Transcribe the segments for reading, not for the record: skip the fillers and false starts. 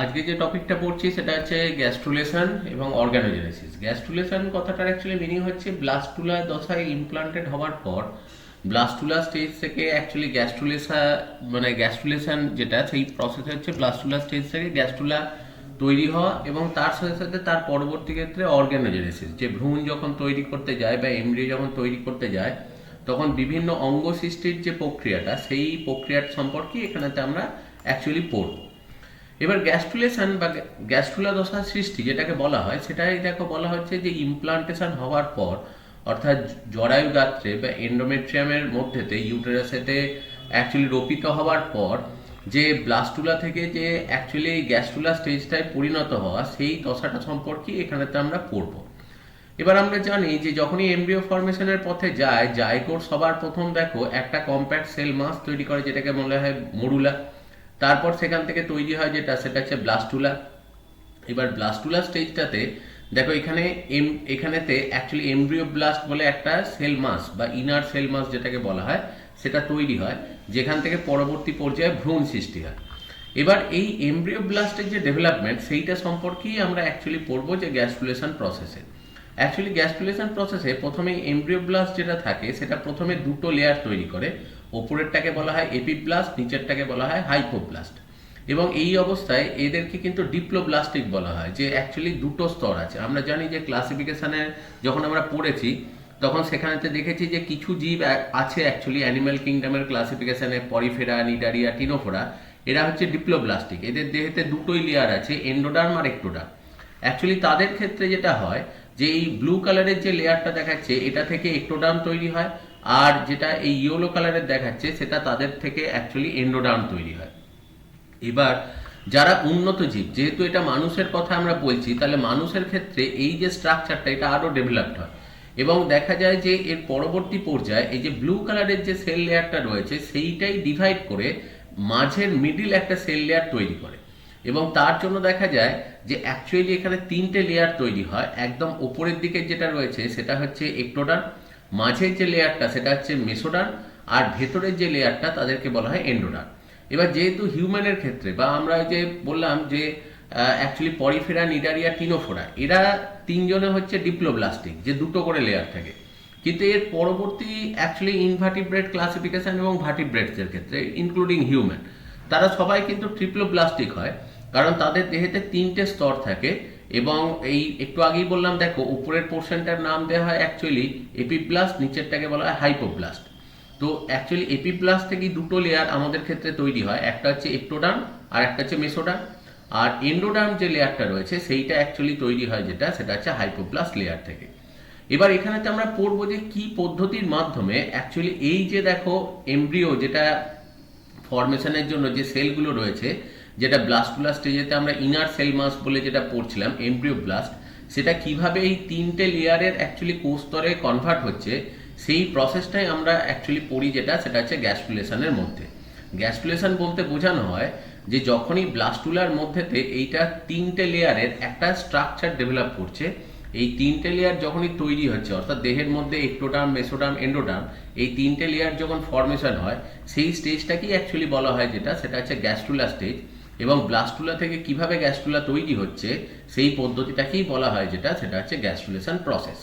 আজকে যে টপিকটা পড়ছি সেটা হচ্ছে গ্যাস্ট্রুলেশন এবং অর্গানোজেনেসিস। গ্যাস্ট্রুলেশন কথাটার অ্যাকচুয়ালি মিনিং হচ্ছে ব্লাস্টুলা দশায় ইমপ্লান্টেড হওয়ার পর ব্লাস্টুলা স্টেজ থেকে অ্যাকচুয়ালি গ্যাস্ট্রুলেশা মানে গ্যাস্ট্রুলেশন যেটা সেই প্রসেস হচ্ছে ব্লাস্টুলা স্টেজ থেকে গ্যাস্ট্রুলা তৈরি হওয়া এবং তার সাথে সাথে তার পরবর্তী ক্ষেত্রে অর্গানোজেনেসিস, যে ভ্রূণ যখন তৈরি করতে যায় বা এমব্রিও যখন তৈরি করতে যায় তখন বিভিন্ন অঙ্গ সৃষ্টির যে প্রক্রিয়াটা সেই প্রক্রিয়ার সম্পর্কে এখানেতে আমরা অ্যাকচুয়ালি পড়ব। এবার গ্যাস্ট্রুলেশন বা গ্যাস্ট্রুলা দশা সৃষ্টি যেটাকে বলা হয় সেটাই দেখো বলা হচ্ছে যে ইমপ্লান্টেশন হওয়ার পর অর্থাৎ জরায়ু গাত্রে বা এন্ডোমেট্রিয়ামের মধ্যেতে ইউটেরাসেতে অ্যাকচুয়ালি রোপিত হওয়ার পর যে ব্লাস্টুলা থেকে যে অ্যাকচুয়ালি গ্যাস্ট্রুলা স্টেজটায় পরিণত হওয়া সেই দশাটা সম্পর্কে এখানেতে আমরা পড়ব। এবার আমরা জানি যে যখনই এমব্রিও ফর্মেশনের পথে যায় জাইগোট সবার প্রথম দেখো একটা কম্প্যাক্ট সেল মাস তৈরি করে যেটাকে বলা হয় মরুলা। তারপর সেখান থেকে তৈরি হয় যেটা সেটা হচ্ছে ব্লাস্টুলা। এবার ব্লাস্টুলা স্টেজটাতে দেখো এখানেতে অ্যাকচুয়ালি এমব্রিও ব্লাস্ট বলে একটা সেল মাস বা ইনার সেল মাস যেটাকে বলা হয় সেটা তৈরি হয়, যেখান থেকে পরবর্তী পর্যায়ে ভ্রূণ সৃষ্টি হয়। এবার এই এমব্রিও ব্লাস্টের যে ডেভেলপমেন্ট সেইটা সম্পর্কেই আমরা অ্যাকচুয়ালি পড়বো যে গ্যাস্ট্রুলেশন প্রসেসে। অ্যাকচুয়ালি গ্যাস্ট্রুলেশন প্রসেসে প্রথমে এমব্রিও ব্লাস্ট যেটা থাকে সেটা প্রথমে দুটো লেয়ার তৈরি করে, ওপরেরটাকে বলা হয় এপিব্লাস্ট, নিচেরটাকে বলা হয় হাইপোব্লাস্ট। এবং এই অবস্থায় এদেরকে কিন্তু ডিপ্লোব্লাস্টিক বলা হয়, যে অ্যাকচুয়ালি দুটো স্তর আছে। আমরা জানি যে ক্লাসিফিকেশনে যখন আমরা পড়েছি তখন সেখানেতে দেখেছি যে কিছু জীব আছে অ্যাকচুয়ালি অ্যানিম্যাল কিংডমের ক্লাসিফিকেশনে, পরিফেরা, নিডারিয়া, টিনোফোরা, এরা হচ্ছে ডিপ্লোব্লাস্টিক। এদের দেহেতে দুটোই লেয়ার আছে, এন্ডোডার্ম আর একটোডার্ম। অ্যাকচুয়ালি তাদের ক্ষেত্রে যেটা হয় যে এই ব্লু কালারের যে লেয়ারটা দেখাচ্ছে এটা থেকে একটোডার্ম তৈরি হয়, আর যেটা এই ইয়েলো কালারের দেখাচ্ছে সেটা তাদের থেকে অ্যাকচুয়ালি এন্ডোডার্ম তৈরি হয়। এবার যারা উন্নত জীব, যেহেতু এটা মানুষের কথা আমরা বলছি, তাহলে মানুষের ক্ষেত্রে এই যে স্ট্রাকচারটা এটা আরো ডেভেলপড হয় এবং দেখা যায় যে এর পরবর্তী পর্যায়ে এই যে ব্লু কালারের যে সেল লেয়ারটা রয়েছে সেইটাই ডিভাইড করে মাঝের মিডিল একটা সেল লেয়ার তৈরি করে। এবং তার জন্য দেখা যায় যে অ্যাকচুয়ালি এখানে তিনটে লেয়ার তৈরি হয়। একদম উপরের দিকে যেটা রয়েছে সেটা হচ্ছে একটোডার্ম, মাঝের যে লেয়ারটা সেটা হচ্ছে মেসোডার্ম, আর ভেতরের যে লেয়ারটা তাদেরকে বলা হয় এন্ডোডার্ম। এবার যেহেতু হিউম্যানের ক্ষেত্রে বা আমরা যে বললাম যে অ্যাকচুয়ালি পরিফেরা, নিডারিয়া, টিনোফোরা, এরা তিনজনে হচ্ছে ডিপ্লোব্লাস্টিক, যে দুটো করে লেয়ার থাকে। কিন্তু এর পরবর্তী অ্যাকচুয়ালি ইনভার্টিব্রেট ক্লাসিফিকেশন এবং ভার্টিব্রেটসের ক্ষেত্রে ইনক্লুডিং হিউম্যান, তারা সবাই কিন্তু ট্রিপ্লোব্লাস্টিক হয়, কারণ তাদের দেহেতে তিনটে স্তর থাকে। এবং এই একটু আগেই বললাম দেখো উপরের পোর্শনটার নাম দেওয়া হয় অ্যাকচুয়ালি এপিব্লাস্ট, নিচেরটাকে বলা হয় হাইপোব্লাস্ট। তো অ্যাকচুয়ালি এপিব্লাস্ট থেকে দুটো লেয়ার আমাদের ক্ষেত্রে তৈরি হয়, একটা হচ্ছে একটোডার্ম আর একটা হচ্ছে মেসোডার্ম। আর এন্ডোডার্ম যে লেয়ারটা রয়েছে সেইটা অ্যাকচুয়ালি তৈরি হয় যেটা সেটা হচ্ছে হাইপোব্লাস্ট লেয়ার থেকে। এবার এখানেতে আমরা পড়বো যে কি পদ্ধতির মাধ্যমে অ্যাকচুয়ালি এই যে দেখো এমব্রিও যেটা ফর্মেশনের জন্য যে সেলগুলো রয়েছে, যেটা ব্লাস্টুলা স্টেজেতে আমরা ইনার সেল মাস বলে যেটা পড়ছিলাম এমব্রিও ব্লাস্ট, সেটা কিভাবে এই তিনটে লেয়ারের অ্যাকচুয়ালি কোষ স্তরে কনভার্ট হচ্ছে সেই প্রসেসটাই আমরা অ্যাকচুয়ালি পড়ি, যেটা সেটা হচ্ছে গ্যাস্ট্রুলেশনের মধ্যে। গ্যাস্ট্রুলেশন বলতে বোঝানো হয় যে যখনই ব্লাস্টুলার মধ্যেতে এইটা তিনটে লেয়ারের একটা স্ট্রাকচার ডেভেলপ করছে, এই তিনটে লেয়ার যখনই তৈরি হচ্ছে অর্থাৎ দেহের মধ্যে একটোডার্ম, মেসোডার্ম, এন্ডোডার্ম, এই তিনটে লেয়ার যখন ফর্মেশন হয় সেই স্টেজটাকেই অ্যাকচুয়ালি বলা হয় যেটা সেটা হচ্ছে গ্যাস্ট্রুলা স্টেজ। এবং ব্লাস্টুলা থেকে কিভাবে গ্যাস্ট্রুলা তৈরি হচ্ছে সেই পদ্ধতিটাকেই বলা হয় যেটা সেটা হচ্ছে গ্যাস্ট্রুলেশন প্রসেস।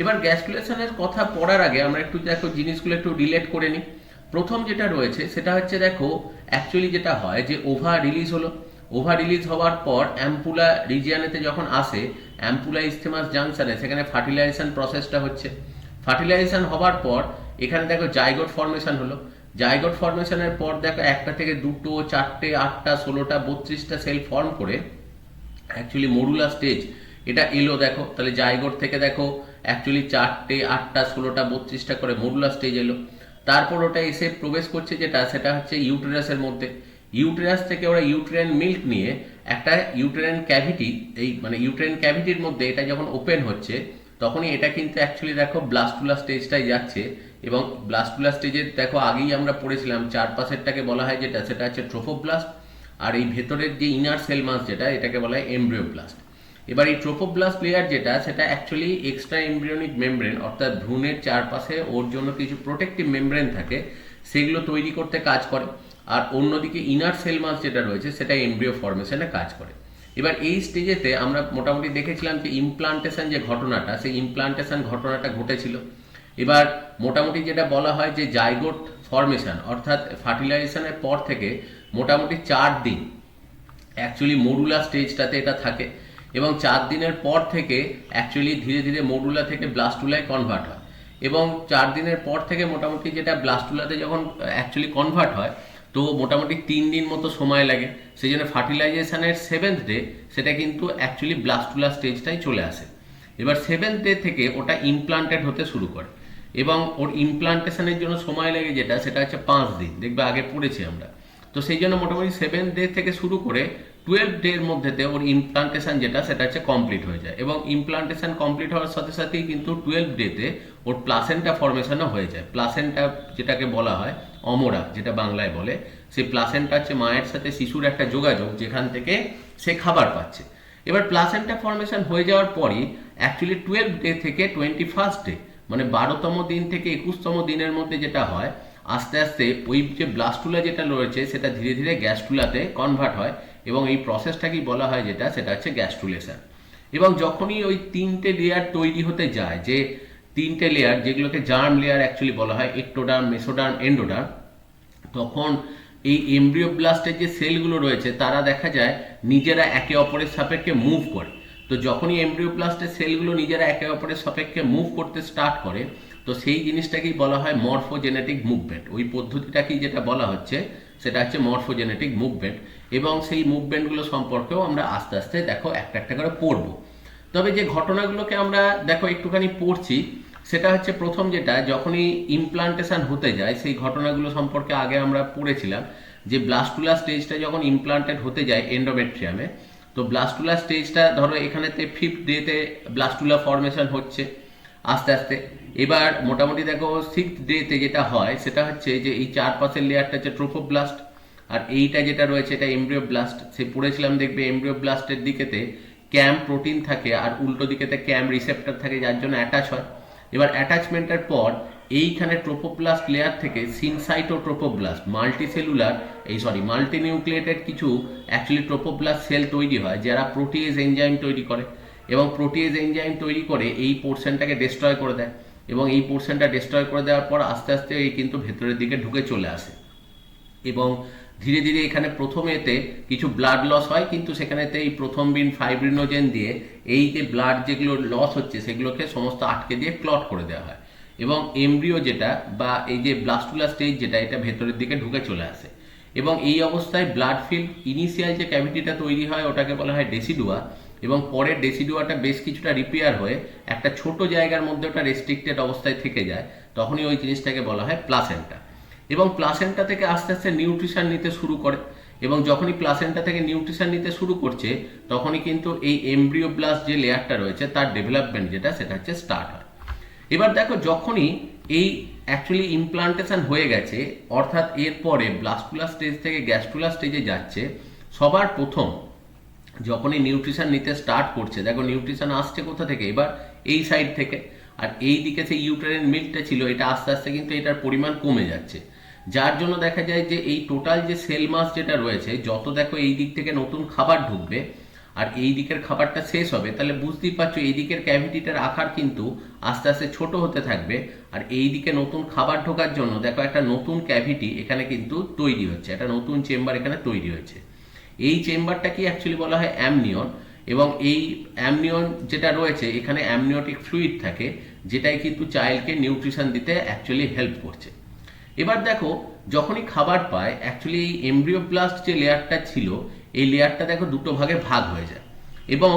এবার গ্যাস্ট্রুলেশনের কথা পড়ার আগে আমরা একটু দেখো জিনিসগুলো একটু রিলেট করে নিই। প্রথম যেটা রয়েছে সেটা হচ্ছে দেখো অ্যাকচুয়ালি যেটা হয় যে ওভা রিলিজ হলো, ওভা রিলিজ হওয়ার পর অ্যাম্পুলা রিজিয়ানেতে যখন আসে, অ্যাম্পুলা ইস্থেমাস জাংশনে সেখানে ফার্টিলাইজেশন প্রসেসটা হচ্ছে। ফার্টিলাইজেশন হওয়ার পর এখানে দেখো জাইগোট ফর্মেশন হলো। জাইগোট ফর্মেশনের পর দেখো একটা থেকে দুটো, চারটে, আটটা, 16টা, 32টা সেল ফর্ম করে অ্যাকচুয়ালি মরুলা স্টেজ এটা এলো। দেখো তাহলে জাইগোট থেকে দেখো অ্যাকচুয়ালি 4টে, 8টা, 16টা, 32টা করে মরুলা স্টেজ এলো। তারপর ওটা এসে প্রবেশ করছে যেটা সেটা হচ্ছে ইউটেরাসের মধ্যে। ইউটেরাস থেকে ওরা ইউটেরাইন মিল্ক নিয়ে একটা ইউটেরাইন ক্যাভিটি, এই মানে ইউটেরাইন ক্যাভিটির মধ্যে এটা যখন ওপেন হচ্ছে তখনই এটা কিন্তু অ্যাকচুয়ালি দেখো ব্লাস্টুলা স্টেজটাই যাচ্ছে। এবং ব্লাস্টুলা স্টেজের দেখো আগেই আমরা পড়েছিলাম চারপাশেরটাকে বলা হয় যেটা সেটা হচ্ছে ট্রোফোব্লাস্ট, আর এই ভেতরের যে ইনার সেল মাস যেটা এটাকে বলা হয় এমব্রিওব্লাস্ট। এবার এই ট্রোফোব্লাস্ট লেয়ার যেটা সেটা অ্যাকচুয়ালি এক্সট্রা এমব্রিয়নিক মেমব্রেন অর্থাৎ ভ্রূণের চারপাশে ওর জন্য কিছু প্রোটেক্টিভ মেমব্রেন থাকে, সেগুলো তৈরি করতে কাজ করে। আর অন্যদিকে ইনার সেল মাস যেটা রয়েছে সেটা এমব্রিও ফর্মেশনে কাজ করে। এবার এই স্টেজেতে আমরা মোটামুটি দেখেছিলাম যে ইমপ্লান্টেশন যে ঘটনাটা, সেই ইমপ্লান্টেশন ঘটনাটা ঘটেছিল। এবার মোটামুটি যেটা বলা হয় যে জাইগোট ফর্মেশন অর্থাৎ ফার্টিলাইজেশনের পর থেকে মোটামুটি 4 দিন অ্যাকচুয়ালি মডুলা স্টেজটাতে এটা থাকে, এবং 4 দিনের পর থেকে অ্যাকচুয়ালি ধীরে ধীরে মডুলা থেকে ব্লাস্টুলায় কনভার্ট হয়, এবং 4 দিনের পর থেকে মোটামুটি যেটা ব্লাস্টুলাতে যখন অ্যাকচুয়ালি কনভার্ট হয় তো মোটামুটি 3 দিন মতো সময় লাগে। সেই জন্য ফার্টিলাইজেশনের 7th ডে সেটা কিন্তু অ্যাকচুয়ালি ব্লাস্টুলা স্টেজটাই চলে আসে। এবার 7th ডে থেকে ওটা ইমপ্লান্টেড হতে শুরু করে, এবং ওর ইমপ্লান্টেশনের জন্য সময় লাগে যেটা সেটা হচ্ছে 5 দিন, দেখবে আগে পড়েছি আমরা। তো সেই জন্য মোটামুটি 7th ডে থেকে শুরু করে 12 ডের মধ্যেতে ওর ইমপ্লান্টেশন যেটা সেটা হচ্ছে কমপ্লিট হয়ে যায়, এবং ইমপ্লান্টেশন কমপ্লিট হওয়ার সাথে সাথেই কিন্তু 12 ডেতে ওর প্লাসেন্টা ফর্মেশনও হয়ে যায়। প্লাসেন্টা যেটাকে বলা হয় অমরা, যেটা বাংলায় বলে, সেই প্লাসেন্টা হচ্ছে মায়ের সাথে শিশুর একটা যোগাযোগ যেখান থেকে সে খাবার পাচ্ছে। এবার প্লাসেন্টা ফর্মেশন হয়ে যাওয়ার পরই অ্যাকচুয়ালি 12 ডে থেকে 21st ডে মানে 12তম দিন থেকে 21তম দিনের মধ্যে যেটা হয়, আস্তে আস্তে ওই যে ব্লাস্টুলা যেটা রয়েছে সেটা ধীরে ধীরে গ্যাস্টুলাতে কনভার্ট হয়, এবং এই প্রসেসটাকেই বলা হয় যেটা সেটা হচ্ছে গ্যাস্ট্রুলেশন। এবং যখনই ওই 3টে লেয়ার তৈরি হতে যায়, যে 3টে লেয়ার যেগুলোকে জার্ম লেয়ার অ্যাকচুয়ালি বলা হয়, একটোডার্ম, মেসোডার্ম, এন্ডোডার্ম, তখন এই এমব্রিওব্লাস্টের যে সেলগুলো রয়েছে তারা দেখা যায় নিজেরা একে অপরের সাপেক্ষে মুভ করে। তো যখনই এমব্রিওব্লাস্টের সেলগুলো নিজেরা একে অপরের সাপেক্ষে মুভ করতে স্টার্ট করে, তো সেই জিনিসটাকেই বলা হয় মরফোজেনেটিক মুভমেন্ট। ওই পদ্ধতিটাকেই যেটা বলা হচ্ছে সেটা হচ্ছে মরফোজেনেটিক মুভমেন্ট, এবং সেই মুভমেন্টগুলো সম্পর্কেও আমরা আস্তে আস্তে দেখো একটা একটা করে পড়বো। তবে যে ঘটনাগুলোকে আমরা দেখো একটুখানি পড়ছি সেটা হচ্ছে প্রথম যেটা, যখনই ইমপ্লান্টেশন হতে যায় সেই ঘটনাগুলো সম্পর্কে আগে আমরা পড়েছিলাম যে ব্লাস্টুলা স্টেজটা যখন ইমপ্লান্টেড হতে যায় এন্ডোমেট্রিয়ামে, তো ব্লাস্টুলা স্টেজটা ধরো এখানেতে 5th ডেতে ব্লাস্টুলা ফর্মেশন হচ্ছে আস্তে আস্তে। এবার মোটামুটি দেখো 6th ডেতে যেটা হয় সেটা হচ্ছে যে এই চারপাশের লেয়ারটা হচ্ছে ট্রোফোব্লাস্ট, আর এইটা যেটা রয়েছে এটা এমব্রিওব্লাস্ট। সে পড়েছিলাম দেখবে এমব্রিওব্লাস্টের দিকেতে ক্যাম প্রোটিন থাকে আর উল্টো দিকেতে ক্যাম রিসেপ্টর থাকে, যার জন্য অ্যাটাচ হয়। এবার অ্যাটাচমেন্টের পর এইখানে ট্রোপোপ্লাস্ট লেয়ার থেকে সিনসাইটোট্রোপোব্লাস্ট মাল্টিনিউক্লিয়েটেড কিছু অ্যাকচুয়ালি ট্রোপোপ্লাস্ট সেল তৈরি হয় যারা প্রোটিয়েজ এনজাইম তৈরি করে, এবং প্রোটিয়েজ এনজাইম তৈরি করে এই পোর্শনটাকে ডিস্ট্রয় করে দেয়, এবং এই পোর্শনটা ডিস্ট্রয় করে দেওয়ার পর আস্তে আস্তে এই কিন্তু ভেতরের দিকে ঢুকে চলে আসে, এবং ধীরে ধীরে এখানে প্রথম এতে কিছু ব্লাড লস হয়, কিন্তু সেখানেতে এই প্রথম ফাইব্রিনোজেন দিয়ে এই যে ব্লাড যেগুলো লস হচ্ছে সেগুলোকে সমস্ত আটকে দিয়ে ক্লট করে দেওয়া হয়, এবং এমব্রিও যেটা বা এই যে ব্লাস্টুলা স্টেজ যেটা এটা ভেতরের দিকে ঢুকে চলে আসে। এবং এই অবস্থায় ব্লাড ফিল্ড ইনিশিয়াল যে ক্যাভিটিটা তৈরি হয় ওটাকে বলা হয় ডেসিডুয়া, এবং পরে ডেসিডুয়াটা বেশ কিছুটা রিপেয়ার হয়ে একটা ছোট জায়গার মধ্যে ওটা রেস্ট্রিক্টেড অবস্থায় থেকে যায়, তখনই ওই জিনিসটাকে বলা হয় প্লাসেন্টা। এবং প্লাসেন্টা থেকে আস্তে আস্তে নিউট্রিশন নিতে শুরু করে, এবং যখনই প্লাসেন্টা থেকে নিউট্রিশন নিতে শুরু করছে তখনই কিন্তু এই এমব্রিওব্লাস্ট যে লেয়ারটা রয়েছে তার ডেভেলপমেন্ট যেটা সেটা হচ্ছে স্টার্ট হয়। এবার দেখো যখনই এই অ্যাকচুয়ালি ইমপ্লান্টেশন হয়ে গেছে, অর্থাৎ এরপরে ব্লাস্টুলা স্টেজ থেকে গ্যাস্ট্রুলা স্টেজে যাচ্ছে, সবার প্রথম যখনই নিউট্রিশন নিতে স্টার্ট করছে, দেখো নিউট্রিশন আসছে কোথা থেকে, এবার এই সাইড থেকে, আর এই দিকে সেই ইউটেরিন মিল্কটা ছিল এটা আস্তে আস্তে কিন্তু এটার পরিমাণ কমে যাচ্ছে, যার জন্য দেখা যায় যে এই টোটাল যে সেল মাস যেটা রয়েছে, যত দেখো এই দিক থেকে নতুন খাবার ঢুকবে আর এই দিকের খাবারটা শেষ হবে, তাহলে বুঝতেই পারছো এই দিকের ক্যাভিটিটার আকার কিন্তু আস্তে আস্তে ছোট হতে থাকবে, আর এই দিকে নতুন খাবার ঢোকার জন্য দেখো একটা নতুন ক্যাভিটি এখানে কিন্তু তৈরি হচ্ছে, একটা নতুন চেম্বার এখানে তৈরি হয়েছে। এই চেম্বারটাকে অ্যাকচুয়ালি বলা হয় অ্যামনিয়ন, এবং এই অ্যামনিয়ন যেটা রয়েছে এখানে অ্যামনিওটিক ফ্লুইড থাকে, যেটাই কিন্তু চাইল্ডকে নিউট্রিশন দিতে অ্যাকচুয়ালি হেল্প করছে। এবার দেখো যখনই খাবার পায় অ্যাকচুয়ালি এই এমব্রিওব্লাস্ট যে লেয়ারটা ছিল এই লেয়ারটা দেখো দুটো ভাগে ভাগ হয়ে যায়, এবং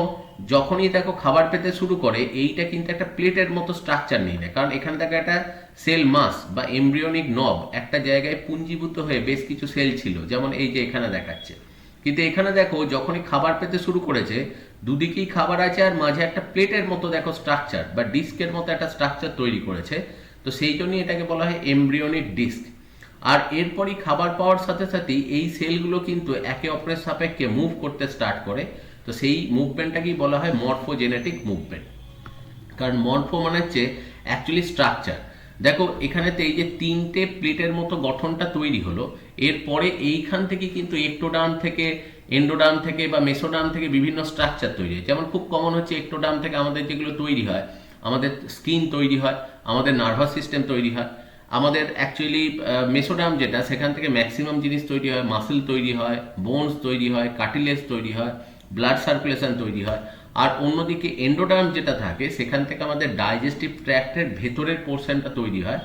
যখনই দেখো খাবার পেতে শুরু করে এইটা কিন্তু একটা প্লেটের মতো স্ট্রাকচার নিয়ে নেয়, কারণ এখানে দেখো একটা সেল মাস বা এমব্রিয়নিক নব একটা জায়গায় পুঞ্জীভূত হয়ে বেশ কিছু সেল ছিল, যেমন এই যে এখানে দেখাচ্ছে। কিন্তু এখানে দেখো যখনই খাবার পেতে শুরু করেছে দুদিকেই খাবার আছে, আর মাঝে একটা প্লেটের মতো দেখো স্ট্রাকচার বা ডিস্কের মতো একটা স্ট্রাকচার তৈরি করেছে, তো সেই জন্যই এটাকে বলা হয় এমব্রিয়নিক ডিস্ক। আর এরপরই খাবার পাওয়ার সাথে সাথেই এই সেলগুলো কিন্তু একে অপরের সাপেক্ষে মুভ করতে স্টার্ট করে, তো সেই মুভমেন্টটাকেই বলা হয় মরফোজেনেটিক মুভমেন্ট। কারণ মরফো মানে হচ্ছে অ্যাকচুয়ালি স্ট্রাকচার, দেখো এখানেতে এই যে তিনটে প্লেটের মতো গঠনটা তৈরি হলো, এরপরে এইখান থেকে কিন্তু একটোডার্ম থেকে, এন্ডোডার্ম থেকে বা মেসোডার্ম থেকে বিভিন্ন স্ট্রাকচার তৈরি হয়। যেমন খুব কমন হচ্ছে একটোডার্ম থেকে আমাদের যেগুলো তৈরি হয়, আমাদের স্কিন তৈরি হয়, আমাদের নার্ভাস সিস্টেম তৈরি হয়। আমাদের অ্যাকচুয়ালি মেসোডার্ম যেটা, সেখান থেকে ম্যাক্সিমাম জিনিস তৈরি হয়, মাসেল তৈরি হয়, বোনস তৈরি হয়, কার্টিলেজ তৈরি হয়, ব্লাড সার্কুলেশন তৈরি হয়। আর অন্যদিকে এন্ডোডার্ম যেটা থাকে, সেখান থেকে আমাদের ডাইজেস্টিভ ট্র্যাক্টের ভেতরের পোর্শনটা তৈরি হয়,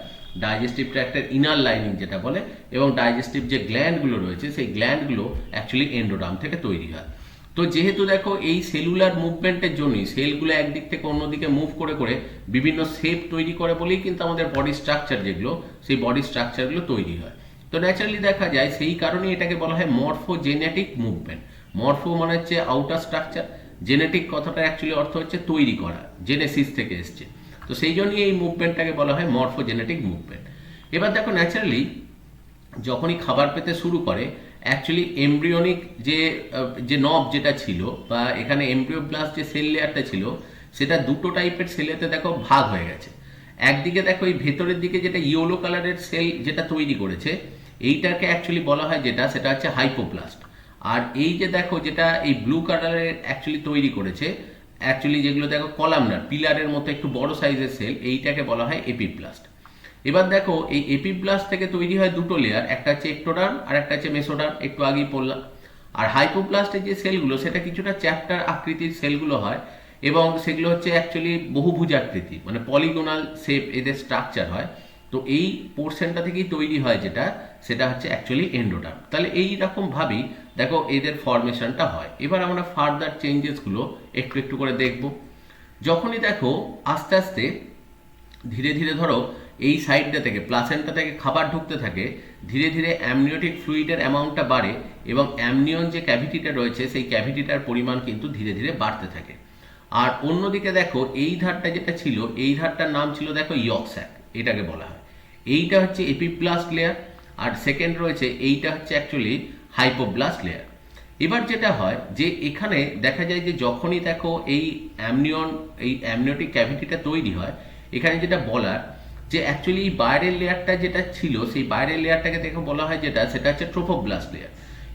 ডাইজেস্টিভ ট্র্যাক্টের ইনার লাইনিং যেটা বলে, এবং ডাইজেস্টিভ যে গ্ল্যান্ডগুলো রয়েছে সেই গ্ল্যান্ডগুলো অ্যাকচুয়ালি এন্ডোডার্ম থেকে তৈরি হয়। তো যেহেতু দেখো এই সেলুলার মুভমেন্টের জন্যই সেলগুলো একদিক থেকে অন্যদিকে মুভ করে করে বিভিন্ন শেপ তৈরি করে বলেই কিন্তু আমাদের বডি স্ট্রাকচার যেগুলো, সেই বডি স্ট্রাকচারগুলো তৈরি হয়। তো ন্যাচারালি দেখা যায় সেই কারণেই এটাকে বলা হয় মরফোজেনেটিক মুভমেন্ট। মরফো মানে হচ্ছে আউটার স্ট্রাকচার, জেনেটিক কথাটা অ্যাকচুয়ালি অর্থ হচ্ছে তৈরি করা, জেনেসিস থেকে এসছে। তো সেই জন্যই এই মুভমেন্টটাকে বলা হয় মরফোজেনেটিক মুভমেন্ট। এবার দেখো ন্যাচারালি যখনই খাবার পেতে শুরু করে, অ্যাকচুয়ালি এমব্রিয়নিক যে যে নব যেটা ছিল, বা এখানে এমব্রিওব্লাস্ট যে সেল লেয়ারটা ছিল, সেটা দুটো টাইপের সেলেতে দেখো ভাগ হয়ে গেছে। একদিকে দেখো এই ভেতরের দিকে যেটা ইয়েলো কালারের সেল যেটা তৈরি করেছে, এইটাকে অ্যাকচুয়ালি বলা হয় যেটা, সেটা হচ্ছে হাইপোপ্লাস্ট। আর এই যে দেখো যেটা এই ব্লু কালারের অ্যাকচুয়ালি তৈরি করেছে, অ্যাকচুয়ালি যেগুলো দেখো কলামনার পিলারের মতো একটু বড় সাইজের সেল, এইটাকে বলা হয় এপিপ্লাস্ট। এবার দেখো এই এপিপ্লাস্ট থেকে তৈরি হয় দুটো লেয়ার, একটা হচ্ছে একটোডার্ম আর একটা হচ্ছে মেসোডার্ম, একটু আগেই পড়লাম। আর হাইপোপ্লাস্টের যে সেলগুলো, সেটা কিছুটা চ্যাপ্টার আকৃতির সেলগুলো হয়, এবং সেগুলো হচ্ছে অ্যাকচুয়ালি বহুভুজ আকৃতি, মানে পলিগোনাল শেপ এদের স্ট্রাকচার হয়। তো এই পোর্শনটা থেকেই তৈরি হয় যেটা, সেটা হচ্ছে অ্যাকচুয়ালি এন্ডোডার্ম। তাহলে এই রকম ভাবেই দেখো এদের ফরমেশনটা হয়। এবার আমরা ফার্দার চেঞ্জেসগুলো একটু একটু করে দেখব। যখনই দেখো আস্তে আস্তে ধীরে ধীরে ধরো এই সাইডটা থেকে, প্লাসেন্টা থেকে খাবার ঢুকতে থাকে, ধীরে ধীরে অ্যামনিওটিক ফ্লুইডের অ্যামাউন্টটা বাড়ে, এবং অ্যামনিয়ন যে ক্যাভিটিটা রয়েছে সেই ক্যাভিটিটার পরিমাণ কিন্তু ধীরে ধীরে বাড়তে থাকে। আর অন্যদিকে দেখো এই ধারটা যেটা ছিল, এই ধারটার নাম ছিল দেখো ইয়ক স্যাক, এটাকে বলা হয়। এইটা হচ্ছে এপিপ্লাস্ট লেয়ার, আর সেকেন্ড রয়েছে এইটা হচ্ছে অ্যাকচুয়ালি হাইপোব্লাস্ট লেয়ার। এবার যেটা হয় যে এখানে দেখা যায় যে যখনই দেখো এই অ্যামনিয়ন, এই অ্যামনিওটিক ক্যাভিটিটা তৈরি হয়, এখানে যেটা বলার যে অ্যাকচুয়ালি বাইরের লেয়ারটা যেটা ছিল, সেই বাইরের লেয়ারটাকে দেখে বলা হয় যেটা, সেটা হচ্ছে ট্রোপোব্লাস্ট লেয়ার।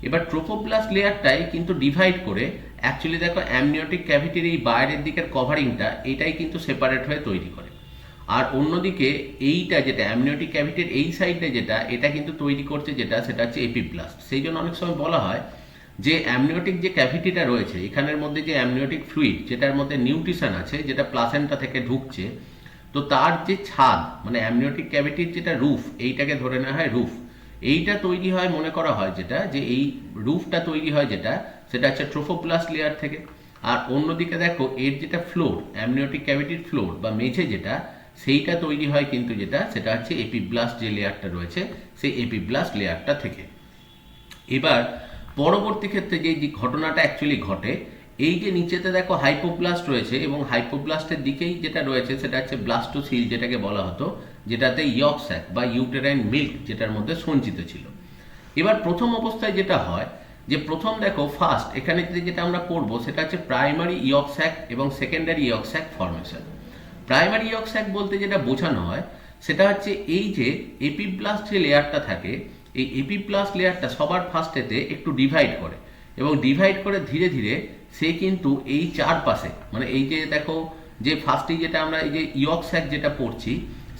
এবার ট্রোপোব্লাস্ট লেয়ারটাই কিন্তু ডিভাইড করে অ্যাকচুয়ালি দেখো অ্যামনিওটিক ক্যাভিটির এই বাইরের দিকের কভারিংটা, এটাই কিন্তু সেপারেট হয়ে তৈরি করে। আর অন্যদিকে এইটা যেটা অ্যামনিওটিক ক্যাভিটির এই সাইডটা যেটা, এটা কিন্তু তৈরি করছে যেটা, সেটা হচ্ছে এপিপ্লাস্ট। সেই জন্য অনেক সময় বলা হয় যে অ্যামনিওটিক যে ক্যাভিটিটা রয়েছে, এখানের মধ্যে যে অ্যামনিওটিক ফ্লুইড, যেটার মধ্যে নিউট্রিশন আছে, যেটা প্লাসেন্টা থেকে ঢুকছে, তো তার যে ছাদ, মানে অ্যামনিওটিক ক্যাভিটির যেটা রুফ, এইটাকে ধরে নেওয়া হয় রুফ। এইটা তৈরি হয়, মনে করা হয় যেটা, যে এই রুফটা তৈরি হয় যেটা, সেটা হচ্ছে ট্রোফোপ্লাস্ট লেয়ার থেকে। আর অন্যদিকে দেখো এর যেটা ফ্লোর, অ্যামনিওটিক ক্যাভিটির ফ্লোর বা মেঝে যেটা, সেইটা তৈরি হয় কিন্তু যেটা, সেটা হচ্ছে এপিব্লাস্ট যে লেয়ারটা রয়েছে, সেই এপিব্লাস্ট লেয়ারটা থেকে। এবার পরবর্তী ক্ষেত্রে যে ঘটনাটা অ্যাকচুয়ালি ঘটে, এই যে নিচেতে দেখো হাইপোব্লাস্ট রয়েছে, এবং হাইপোব্লাস্টের দিকেই যেটা রয়েছে সেটা হচ্ছে ব্লাস্টোসিল যেটাকে বলা হতো, যেটাতে ইয়ক স্যাক বা ইউটেরাইন মিল্ক যেটার মধ্যে সঞ্চিত ছিল। এবার প্রথম অবস্থায় যেটা হয় যে, প্রথম দেখো ফার্স্ট এখানে যেটা আমরা পড়বো সেটা হচ্ছে প্রাইমারি ইয়ক স্যাক এবং সেকেন্ডারি ইয়ক স্যাক ফর্মেশন। প্রাইমারি ইয়ক স্যাক বলতে যেটা বোঝানো হয়, সেটা হচ্ছে এই যে এপিব্লাস্ট যে লেয়ারটা থাকে, এই এপিপ্লাস্ট লেয়ারটা সবার ফার্স্টেতে একটু ডিভাইড করে, এবং ডিভাইড করে ধীরে ধীরে সে কিন্তু এই চারপাশে, মানে এই যে দেখো যে ফার্স্টে যেটা আমরা এই যে ইয়ক স্যাক যেটা পড়ছি,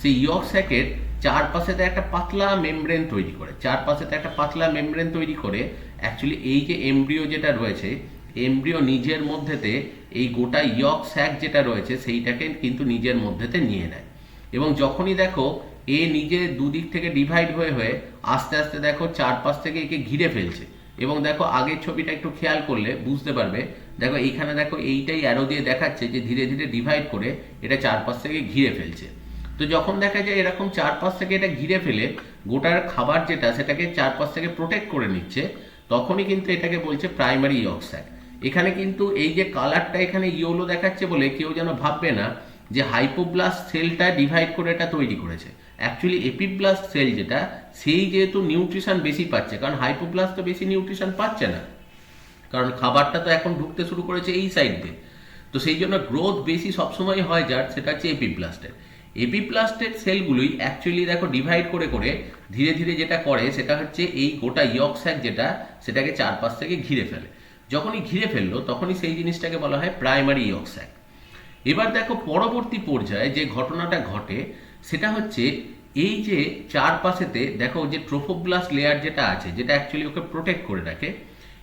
সেই ইয়ক স্যাকের চারপাশেতে একটা পাতলা মেমব্রেন তৈরি করে, চারপাশেতে একটা পাতলা মেমব্রেন তৈরি করে অ্যাকচুয়ালি এই যে এমব্রিও যেটা রয়েছে, এমব্রিও নিজের মধ্যেতে এই গোটা ইয়ক স্যাক যেটা রয়েছে সেইটাকে কিন্তু নিজের মধ্যেতে নিয়ে নেয়। এবং যখনই দেখো এ নিজে দুদিক থেকে ডিভাইড হয়ে হয়ে আস্তে আস্তে দেখো চারপাশ থেকে একে ঘিরে ফেলছে। এবং দেখো আগের ছবিটা একটু খেয়াল করলে বুঝতে পারবে, দেখো এইখানে দেখো এইটাই অ্যারো দিয়ে দেখাচ্ছে যে ধীরে ধীরে ডিভাইড করে এটা চারপাশ থেকে ঘিরে ফেলছে। তো যখন দেখা যায় এরকম চারপাশ থেকে এটা ঘিরে ফেলে গোটার খাবার যেটা, সেটাকে চারপাশ থেকে প্রোটেক্ট করে নিচ্ছে, তখনই কিন্তু এটাকে বলছে প্রাইমারি ইয়ক স্যাক। এখানে কিন্তু এই যে কালারটা এখানে ইয়েলো দেখাচ্ছে বলে কেউ যেন ভাববে না যে হাইপোব্লাস্ট সেলটা ডিভাইড করে এটা তৈরি করেছে। অ্যাকচুয়ালি এপিব্লাস্ট সেল যেটা, সেই যেহেতু নিউট্রিশন বেশি পাচ্ছে, কারণ হাইপোব্লাস্ট তো বেশি নিউট্রিশন পাচ্ছে না, কারণ খাবারটা তো এখন ঢুকতে শুরু করেছে এই সাইড দিয়ে। তো সেই জন্য গ্রোথ বেশি সবসময় হয় যার, সেটা হচ্ছে এপিব্লাস্টের। এপিপ্লাস্টেড সেলগুলোই অ্যাকচুয়ালি দেখো ডিভাইড করে করে ধীরে ধীরে যেটা করে সেটা হচ্ছে এই গোটা ইয়ক স্যাক যেটা সেটাকে চারপাশ থেকে ঘিরে ফেলে। যখনই ঘিরে ফেললো তখনই সেই জিনিসটাকে বলা হয় প্রাইমারি ইয়ক স্যাক। এবার দেখো পরবর্তী পর্যায়ে যে ঘটনাটা ঘটে সেটা হচ্ছে এই যে চারপাশেতে দেখো যে ট্রোফোব্লাস্ট লেয়ার যেটা আছে, যেটা অ্যাকচুয়ালি ওকে প্রোটেক্ট করে রাখে,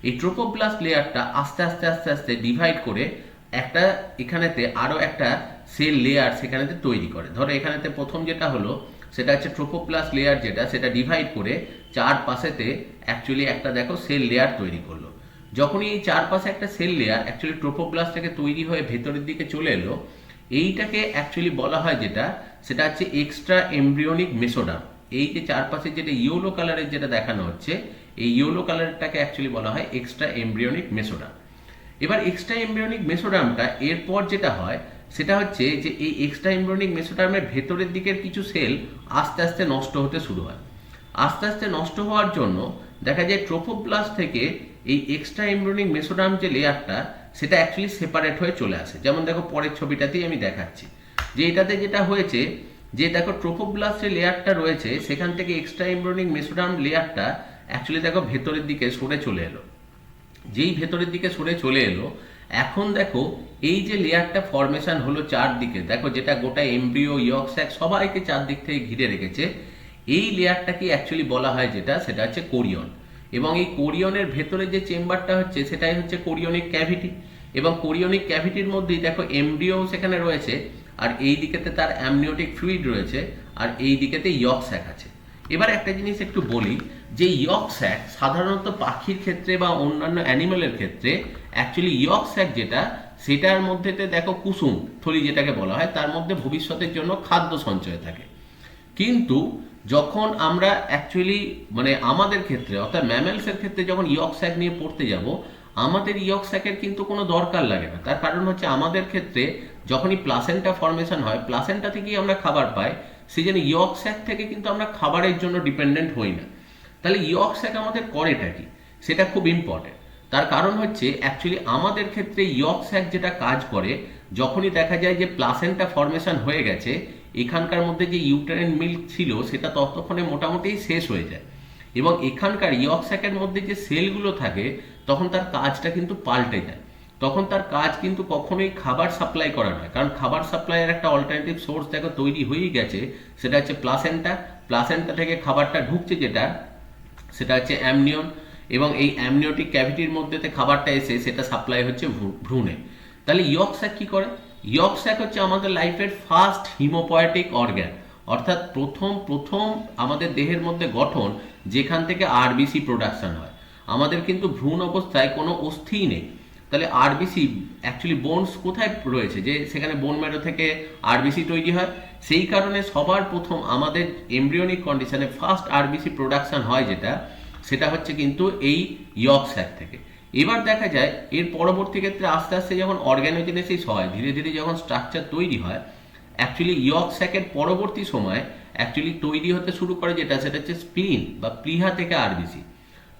এই ট্রোফোব্লাস্ট লেয়ারটা আস্তে আস্তে আস্তে আস্তে ডিভাইড করে একটা এখানেতে আরও একটা সেল লেয়ার সেখানেতে তৈরি করে। ধরো এখানেতে প্রথম যেটা হলো সেটা হচ্ছে ট্রোফোপ্লাস্ট লেয়ার যেটা সেটা ডিভাইড করে চারপাশেতে অ্যাকচুয়ালি একটা দেখো সেল লেয়ার তৈরি করলো। যখনই এই চারপাশে একটা সেল লেয়ার অ্যাকচুয়ালি ট্রোফোপ্লাস্ট থেকে তৈরি হয়ে ভেতরের দিকে চলে এলো, এইটাকে অ্যাকচুয়ালি বলা হয় যেটা সেটা হচ্ছে এক্সট্রা এমব্রিয়নিক মেসোডার্ম। এই যে চারপাশে যেটা ইয়েলো কালারের যেটা দেখানো হচ্ছে, এই ইয়েলো কালারটাকে অ্যাকচুয়ালি বলা হয় এক্সট্রা এমব্রিয়নিক মেসোডার্ম। এবার এক্সট্রা এমব্রিয়নিক মেসোডার্মটা এরপর যেটা হয় সেটা হচ্ছে যে এই এক্সট্রা এমব্রিয়নিক মেসোডার্মের ভেতরের দিকের কিছু সেল আস্তে আস্তে নষ্ট হতে শুরু হয়। আস্তে আস্তে নষ্ট হওয়ার জন্য দেখা যায় ট্রোফোপ্লাস্ট থেকে এই এক্সট্রা এমব্রিয়নিক মেসোডার্ম যে লেয়ারটা সেটা অ্যাকচুয়ালি সেপারেট হয়ে চলে আসে। যেমন দেখো পরের ছবিটাতেই আমি দেখাচ্ছি যে এটাতে যেটা হয়েছে যে দেখো ট্রোফোপ্লাস্ট যে লেয়ারটা রয়েছে সেখান থেকে এক্সট্রা এমব্রিয়নিক মেসোডার্ম লেয়ারটা অ্যাকচুয়ালি দেখো ভেতরের দিকে সরে চলে এলো। যেই ভেতরের দিকে সরে চলে এলো, এখন দেখো এই যে লেয়ারটা ফরমেশন হলো চারদিকে, দেখো যেটা গোটা এমব্রিও ইয়ক স্যাক সবাইকে চারদিক থেকে ঘিরে রেখেছে, এই লেয়ারটাকে অ্যাকচুয়ালি বলা হয় যেটা সেটা হচ্ছে কোরিয়ন। এবং এই কোরিয়নের ভেতরে যে চেম্বারটা হচ্ছে সেটাই হচ্ছে কোরিয়নিক ক্যাভিটি। এবং কোরিয়নিক ক্যাভিটির মধ্যেই দেখো এমব্রিও সেখানে রয়েছে, আর এই দিকেতে তার অ্যামনিওটিক ফ্লুইড রয়েছে, আর এই দিকেতে ইয়ক স্যাক আছে। এবার একটা জিনিস একটু বলি যে ইয়ক স্যাক সাধারণত পাখির ক্ষেত্রে বা অন্যান্য অ্যানিমেলের ক্ষেত্রে অ্যাকচুয়ালি ইয়ক স্যাক যেটা সেটার মধ্যেতে দেখো কুসুম থলি যেটাকে বলা হয়, তার মধ্যে ভবিষ্যতের জন্য খাদ্য সঞ্চয় থাকে। কিন্তু যখন আমরা অ্যাকচুয়ালি মানে আমাদের ক্ষেত্রে অর্থাৎ ম্যামেলসের ক্ষেত্রে যখন ইয়ক স্যাক নিয়ে পড়তে যাব, আমাদের ইয়ক স্যাকের কিন্তু কোনো দরকার লাগে না। তার কারণ হচ্ছে আমাদের ক্ষেত্রে যখনই প্লাসেন্টা ফর্মেশন হয় প্লাসেন্টা থেকেই আমরা খাবার পাই, সেই জন্য ইয়ক স্যাক থেকে কিন্তু আমরা খাবারের জন্য ডিপেন্ডেন্ট হই না। তাহলে ইয়ক স্যাক আমাদের করেটা কি সেটা খুব ইম্পর্টেন্ট। তার কারণ হচ্ছে অ্যাকচুয়ালি আমাদের ক্ষেত্রে ইয়ক স্যাক যেটা কাজ করে, যখনই দেখা যায় যে প্লাসেন্টা ফর্মেশন হয়ে গেছে, এখানকার মধ্যে যে ইউটেরাইন মিল্ক ছিল সেটা ততক্ষণে মোটামুটি শেষ হয়ে যায়, এবং এখানকার ইয়ক স্যাকের মধ্যে যে সেলগুলো থাকে তখন তার কাজটা কিন্তু পাল্টে যায়। তখন তার কাজ কিন্তু কখনোই খাবার সাপ্লাই করা নয়, কারণ খাবার সাপ্লাইয়ের একটা অল্টারনেটিভ সোর্স দেখো তৈরি হয়েই গেছে, সেটা হচ্ছে প্লাসেন্টা। প্লাসেন্টা থেকে খাবারটা ঢুকছে যেটা সেটা হচ্ছে অ্যামনিয়ন, এবং এই অ্যামনিওটিক ক্যাভিটির মধ্যেতে খাবারটা এসে সেটা সাপ্লাই হচ্ছে ভ্রূণে। তাহলে ইয়ক স্যাক কি করে? ইয়ক স্যাক হচ্ছে আমাদের লাইফের ফার্স্ট হিমোপয়েটিক অর্গ্যান, অর্থাৎ প্রথম আমাদের দেহের মধ্যে গঠন যেখান থেকে আরবিসি প্রোডাকশন হয়। আমাদের কিন্তু ভ্রূণ অবস্থায় কোনো অস্থিই নেই। তাহলে আরবিসি অ্যাকচুয়ালি বোনস কোথায় রয়েছে যে সেখানে বোন ম্যারো থেকে আরবিসি তৈরি হয়, সেই কারণে সবার প্রথম আমাদের এমব্রিয়নিক কন্ডিশনে ফার্স্ট আরবিসি প্রোডাকশন হয় যেটা সেটা হচ্ছে কিন্তু এই ইয়ক স্যাক থেকে। এবার দেখা যায় এর পরবর্তী ক্ষেত্রে আস্তে আস্তে যখন অর্গানোজেনেসিস হয়, ধীরে ধীরে যখন স্ট্রাকচার তৈরি হয়, অ্যাকচুয়ালি ইয়ক স্যাকের পরবর্তী সময় অ্যাকচুয়ালি তৈরি হতে শুরু করে যেটা সেটা হচ্ছে স্প্লিন বা প্লিহা থেকে আরবিসি।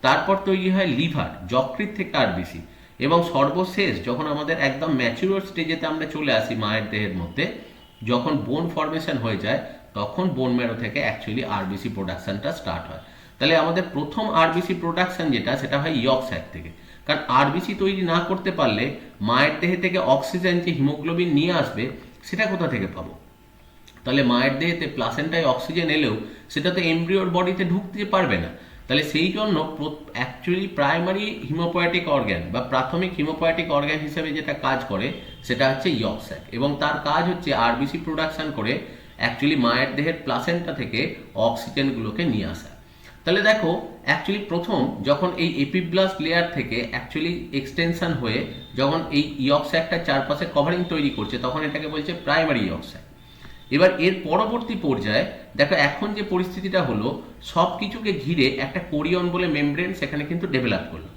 তারপর তৈরি হয় লিভার, যকৃৎ থেকে আরবিসি, এবং সর্বশেষ যখন আমাদের একদম ম্যাচুর স্টেজেতে আমরা চলে আসি মায়ের দেহের মধ্যে, যখন বোন ফর্মেশন হয়ে যায় তখন বোন ম্যারো থেকে অ্যাকচুয়ালি আরবিসি প্রোডাকশনটা স্টার্ট হয়। তাহলে আমাদের প্রথম আরবিসি প্রোডাকশন যেটা সেটা হয় ইয়ক স্যাক থেকে, কারণ আরবিসি তৈরি না করতে পারলে মায়ের দেহে থেকে অক্সিজেন যে হিমোগ্লোবিন নিয়ে আসবে সেটা কোথা থেকে পাবো? তাহলে মায়ের দেহেতে প্লাসেন্টায় অক্সিজেন এলেও সেটা তো এমব্রিওর বডিতে ঢুকতে পারবে না। তাহলে সেই জন্য অ্যাকচুয়ালি প্রাইমারি হিমোপয়েটিক অর্গ্যান বা প্রাথমিক হিমোপয়েটিক অর্গ্যান হিসেবে যেটা কাজ করে সেটা হচ্ছে ইয়ক স্যাক, এবং তার কাজ হচ্ছে আরবিসি প্রোডাকশন করে অ্যাকচুয়ালি মায়ের দেহের প্লাসেন্টা থেকে অক্সিজেনগুলোকে নিয়ে আসা। তাহলে দেখো অ্যাকচুয়ালি প্রথম যখন এই এপিব্লাস্ট লেয়ার থেকে অ্যাকচুয়ালি এক্সটেনশন হয়ে যখন এই ইয়ক স্যাকটার চারপাশে কভারিং তৈরি করছে তখন এটাকে বলছে প্রাইমারি ইয়ক স্যাক। এবার এর পরবর্তী পর্যায়ে দেখো এখন যে পরিস্থিতিটা হলো, সব কিছুকে ঘিরে একটা কোরিয়ন বলে মেমব্রেন সেখানে কিন্তু ডেভেলপ করলো।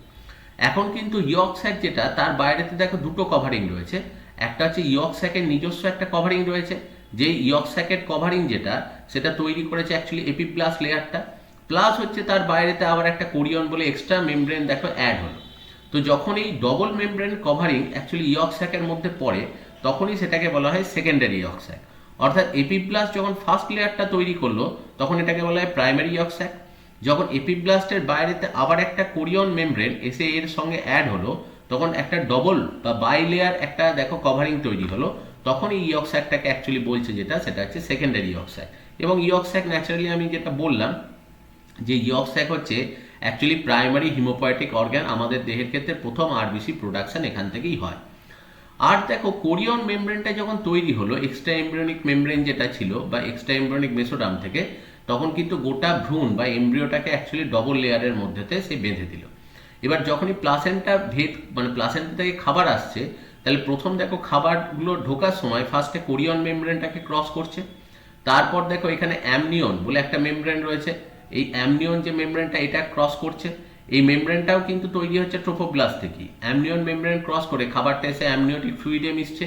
এখন কিন্তু ইয়ক স্যাক যেটা তার বাইরেতে দেখো দুটো কভারিং রয়েছে, একটা হচ্ছে ইয়ক স্যাকের নিজস্ব একটা কভারিং রয়েছে, যে ইয়ক স্যাকের কভারিং যেটা সেটা তৈরি করেছে অ্যাকচুয়ালি এপিপ্লাস্ট লেয়ারটা, প্লাস হচ্ছে তার বাইরেতে আবার একটা কোরিয়ন বলে এক্সট্রা মেমব্রেন দেখো অ্যাড হলো। তো যখন এই ডবল মেমব্রেন কভারিং অ্যাকচুয়ালি ইয়ক স্যাকের মধ্যে পড়ে তখনই সেটাকে বলা হয় সেকেন্ডারি ইয়ক স্যাক। অর্থাৎ এপিব্লাস্ট যখন ফার্স্ট লেয়ারটা তৈরি করলো তখন এটাকে বলা হয় প্রাইমারি ইয়ক স্যাক। যখন এপিব্লাস্টের বাইরেতে আবার একটা কোরিয়ন মেমব্রেন এসে এর সঙ্গে অ্যাড হলো তখন একটা ডবল বা বাই লেয়ার একটা দেখো কভারিং তৈরি হলো, তখন এই ইয়ক স্যাকটাকে অ্যাকচুয়ালি বলছে যেটা সেটা হচ্ছে সেকেন্ডারি ইয়ক স্যাক। এবং ইয়ক স্যাক ন্যাচারালি আমি যেটা বললাম যে ইয়ক স্যাক হচ্ছে অ্যাকচুয়ালি প্রাইমারি হিমোপয়েটিক অর্গান, আমাদের দেহের ক্ষেত্রে প্রথম আরবিসি প্রোডাকশন এখান থেকেই হয়। আর দেখো কোরিয়ন মেমব্রেনটা যখন তৈরি হলো এক্সট্রা এমব্রিয়নিক মেমব্রেন যেটা ছিল বা এক্সট্রা এমব্রিয়নিক মেসোডার্ম থেকে, তখন কিন্তু গোটা ভ্রূণ বা এমব্রিওটাকে অ্যাকচুয়ালি ডবল লেয়ারের মধ্যেতে সে বেঁধে দিল। এবার যখনই প্লাসেন্টা মানে প্লাসেন্টা থেকে খাবার আসছে, তাহলে প্রথম দেখো খাবারগুলো ঢোকার সময় ফার্স্টে কোরিয়ন মেমব্রেনটাকে ক্রস করছে, তারপর দেখো এখানে অ্যামনিয়ন বলে একটা মেমব্রেন রয়েছে, এই অ্যামনিয়ন যে মেমব্রেনটা এটা ক্রস করছে, এই মেমব্রেনটাও কিন্তু তৈরি হচ্ছে ট্রোফোব্লাস্ট থেকে। অ্যামনিয়ন মেমব্রেন ক্রস করে খাবারটা এসে অ্যামনিওটিক ফ্লুইডে মিশছে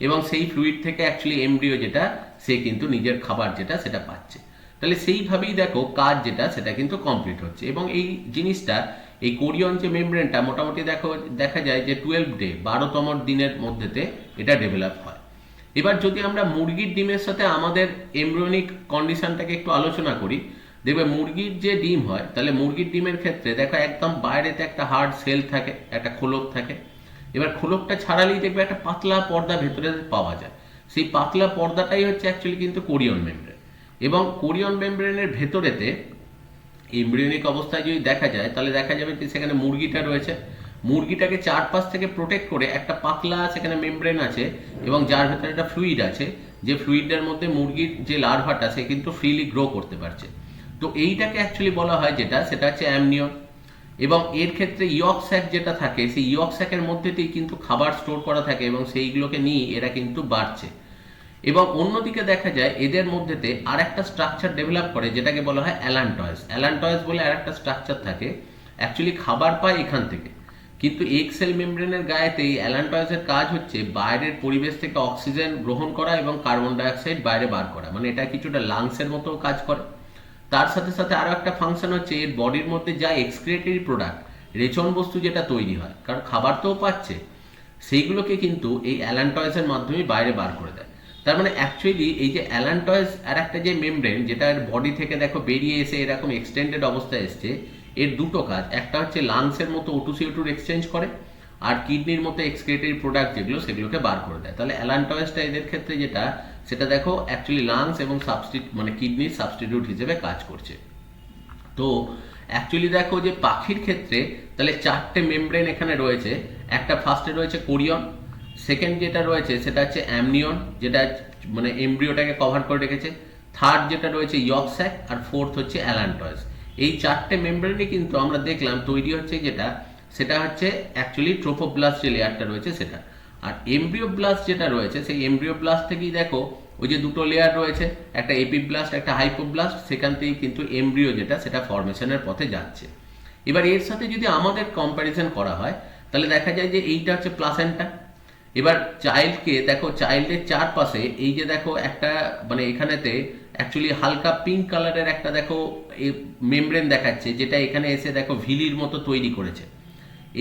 এবং সেই ফ্লুইড থেকে অ্যাকচুয়ালি এমব্রিও যেটা সে কিন্তু নিজের খাবার যেটা সেটা পাচ্ছে। তাহলে সেইভাবেই দেখো কাজ যেটা সেটা কিন্তু কমপ্লিট হচ্ছে। এবং এই জিনিসটা এই কোরিয়ন যে মেমব্রেনটা মোটামুটি দেখা যায় যে 12 ডে 12তম দিনের মধ্যেতে এটা ডেভেলপ হয়। এবার যদি আমরা মুরগির ডিমের সাথে আমাদের এমব্রিয়নিক কন্ডিশনটাকে একটু আলোচনা করি, দেখবে মুরগির যে ডিম হয় তাহলে মুরগির ডিমের ক্ষেত্রে দেখো একদম বাইরেতে একটা হার্ড সেল থাকে, একটা খোলক থাকে। এবার খোলকটা ছাড়ালেই দেখবে একটা পাতলা পর্দা ভেতরে পাওয়া যায়, সেই পাতলা পর্দাটাই হচ্ছে অ্যাকচুয়ালি কিন্তু কোরিয়ন মেমব্রেন। এবং কোরিয়ন মেমব্রেনের ভেতরেতে এমব্রিয়নিক অবস্থায় যদি দেখা যায় তাহলে দেখা যাবে যে সেখানে মুরগিটা রয়েছে, মুরগিটাকে চারপাশ থেকে প্রোটেক্ট করে একটা পাতলা সেখানে মেমব্রেন আছে এবং যার ভেতরে একটা ফ্লুইড আছে, যে ফ্লুইডটার মধ্যে মুরগির যে লার্ভাটা সে কিন্তু ফ্রিলি গ্রো করতে পারছে। তো এইটাকে অ্যাকচুয়ালি বলা হয় যেটা সেটা হচ্ছে অ্যামনিয়ন। এবং এর ক্ষেত্রে ইয়ক স্যাক যেটা থাকে সেই ইয়ক স্যাকের মধ্যেতেই কিন্তু খাবার স্টোর করা থাকে এবং সেইগুলোকে নিয়ে এরা কিন্তু বাড়ছে। এবং অন্যদিকে দেখা যায় এদের মধ্যেতে আর একটা স্ট্রাকচার ডেভেলপ করে যেটাকে বলা হয় অ্যালান্টয়েস। অ্যালান্টয়েস বলে আর একটা স্ট্রাকচার থাকে, অ্যাকচুয়ালি খাবার পায় এখান থেকে, কিন্তু এক্সেল মেমব্রেনের গায়েতে এই অ্যালান্টয়েসের কাজ হচ্ছে বাইরের পরিবেশ থেকে অক্সিজেন গ্রহণ করা এবং কার্বন ডাইঅক্সাইড বাইরে বার করা, মানে এটা কিছুটা লাংসের মতো কাজ করে। তার সাথে সাথে আরো একটা ফাংশন হচ্ছে এর বডির মধ্যে যা এক্সক্রিয়েটরি প্রোডাক্ট রেচন বস্তু যেটা তৈরি হয়, কারণ খাবার তো পাচ্ছে, সেইগুলোকে কিন্তু এই অ্যালান্টয়েসের মাধ্যমে বাইরে বার করে দেয়। তার মানে অ্যাকচুয়ালি এই যে অ্যালান্টয়েস আর একটা যে মেমব্রেন যেটা বডি থেকে দেখো বেরিয়ে এসে এরকম এক্সটেন্ডেড অবস্থায় এসছে, এর দুটো কাজ, একটা হচ্ছে লাংসের মতো O2 CO2 এক্সচেঞ্জ করে আর কিডনির মতো এক্সক্রিয়েটরি প্রোডাক্ট যেগুলো সেগুলোকে বার করে দেয়। তাহলে অ্যালান্টয়েসটা এদের ক্ষেত্রে যেটা সেটা দেখো অ্যাকচুয়ালি লাংস এবং মানে কিডনির সাবস্টিটিউট হিসেবে কাজ করছে। তো অ্যাকচুয়ালি দেখো যে পাখির ক্ষেত্রে তাহলে চারটে মেমব্রেন এখানে রয়েছে, একটা ফার্স্টে রয়েছে কোরিয়ন, সেকেন্ড যেটা রয়েছে সেটা হচ্ছে অ্যামনিয়ন যেটা মানে এমব্রিওটাকে কভার করে রেখেছে, থার্ড যেটা রয়েছে ইয়ক স্যাক, আর ফোর্থ হচ্ছে অ্যালান্টয়েস। এই চারটে মেমব্রেনই কিন্তু আমরা দেখলাম তৈরি হচ্ছে যেটা সেটা হচ্ছে অ্যাকচুয়ালি ট্রোফোব্লাস্ট যে লেয়ারটা রয়েছে সেটা। আর এমব্রিওব্লাস্ট যেটা রয়েছে সেই এমব্রিওব্লাস্ট থেকেই দেখো ওই যে দুটো লেয়ার রয়েছে, একটা এপিব্লাস্ট একটা হাইপোব্লাস্ট, সেখান থেকেই কিন্তু এমব্রিও যেটা সেটা ফর্মেশনের পথে যাচ্ছে। এবার এর সাথে যদি আমাদের কম্প্যারিজন করা হয় তাহলে দেখা যায় যে এইটা হচ্ছে প্লাসেন্টা। এবার চাইল্ডকে দেখো, চাইল্ডের চারপাশে এই যে দেখো একটা মানে এখানেতে অ্যাকচুয়ালি হালকা পিঙ্ক কালারের একটা দেখো মেমব্রেন দেখাচ্ছে, যেটা এখানে এসে দেখো ভিলির মতো তৈরি করেছে।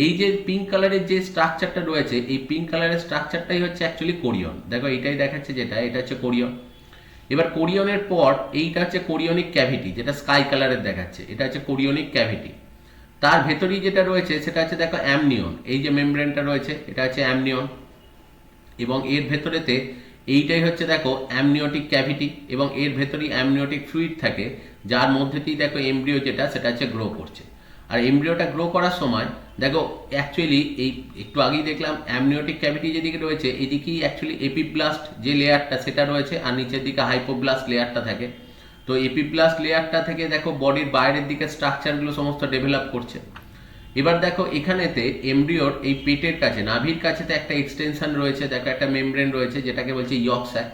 এই যে পিঙ্ক কালারের যে স্ট্রাকচারটা রয়েছে এই পিঙ্ক কালারের স্ট্রাকচারটাই হচ্ছে অ্যাকচুয়ালি কোরিয়ন। দেখো এটাই দেখাচ্ছে যেটা এটা হচ্ছে কোরিয়ন। এবার কোরিয়নের পর এইটা হচ্ছে কোরিয়নিক ক্যাভিটি যেটা স্কাই কালারের দেখাচ্ছে, এটা হচ্ছে কোরিয়নিক ক্যাভিটি। তার ভেতরেই যেটা রয়েছে সেটা হচ্ছে দেখো অ্যামনিয়ন, এই যে মেমব্রেনটা রয়েছে এটা হচ্ছে অ্যামনিয়ন এবং এর ভেতরেতে এইটাই হচ্ছে দেখো অ্যামনিওটিক ক্যাভিটি এবং এর ভেতরেই অ্যামনিওটিক ফ্লুইড থাকে, যার মধ্যেতেই দেখো এমব্রিও যেটা সেটা হচ্ছে গ্রো করছে। আর এমব্রিওটা গ্রো করার সময় দেখো অ্যাকচুয়ালি এই একটু আগেই দেখলাম অ্যামনিওটিক ক্যাভিটি যেদিকে রয়েছে এদিকেই অ্যাকচুয়ালি এপিব্লাস্ট যে লেয়ারটা সেটা রয়েছে আর নিচের দিকে হাইপোব্লাস্ট লেয়ারটা থাকে। তো এপিব্লাস্ট লেয়ারটা থেকে দেখো বডির বাইরের দিকে স্ট্রাকচারগুলো সমস্ত ডেভেলপ করছে। এবার দেখো এখানেতে এমব্রিওর এই পেটের কাছে নাভির কাছেতে একটা এক্সটেনশন রয়েছে, দেখো একটা মেমব্রেন রয়েছে যেটাকে বলছে ইয়ক স্যাক।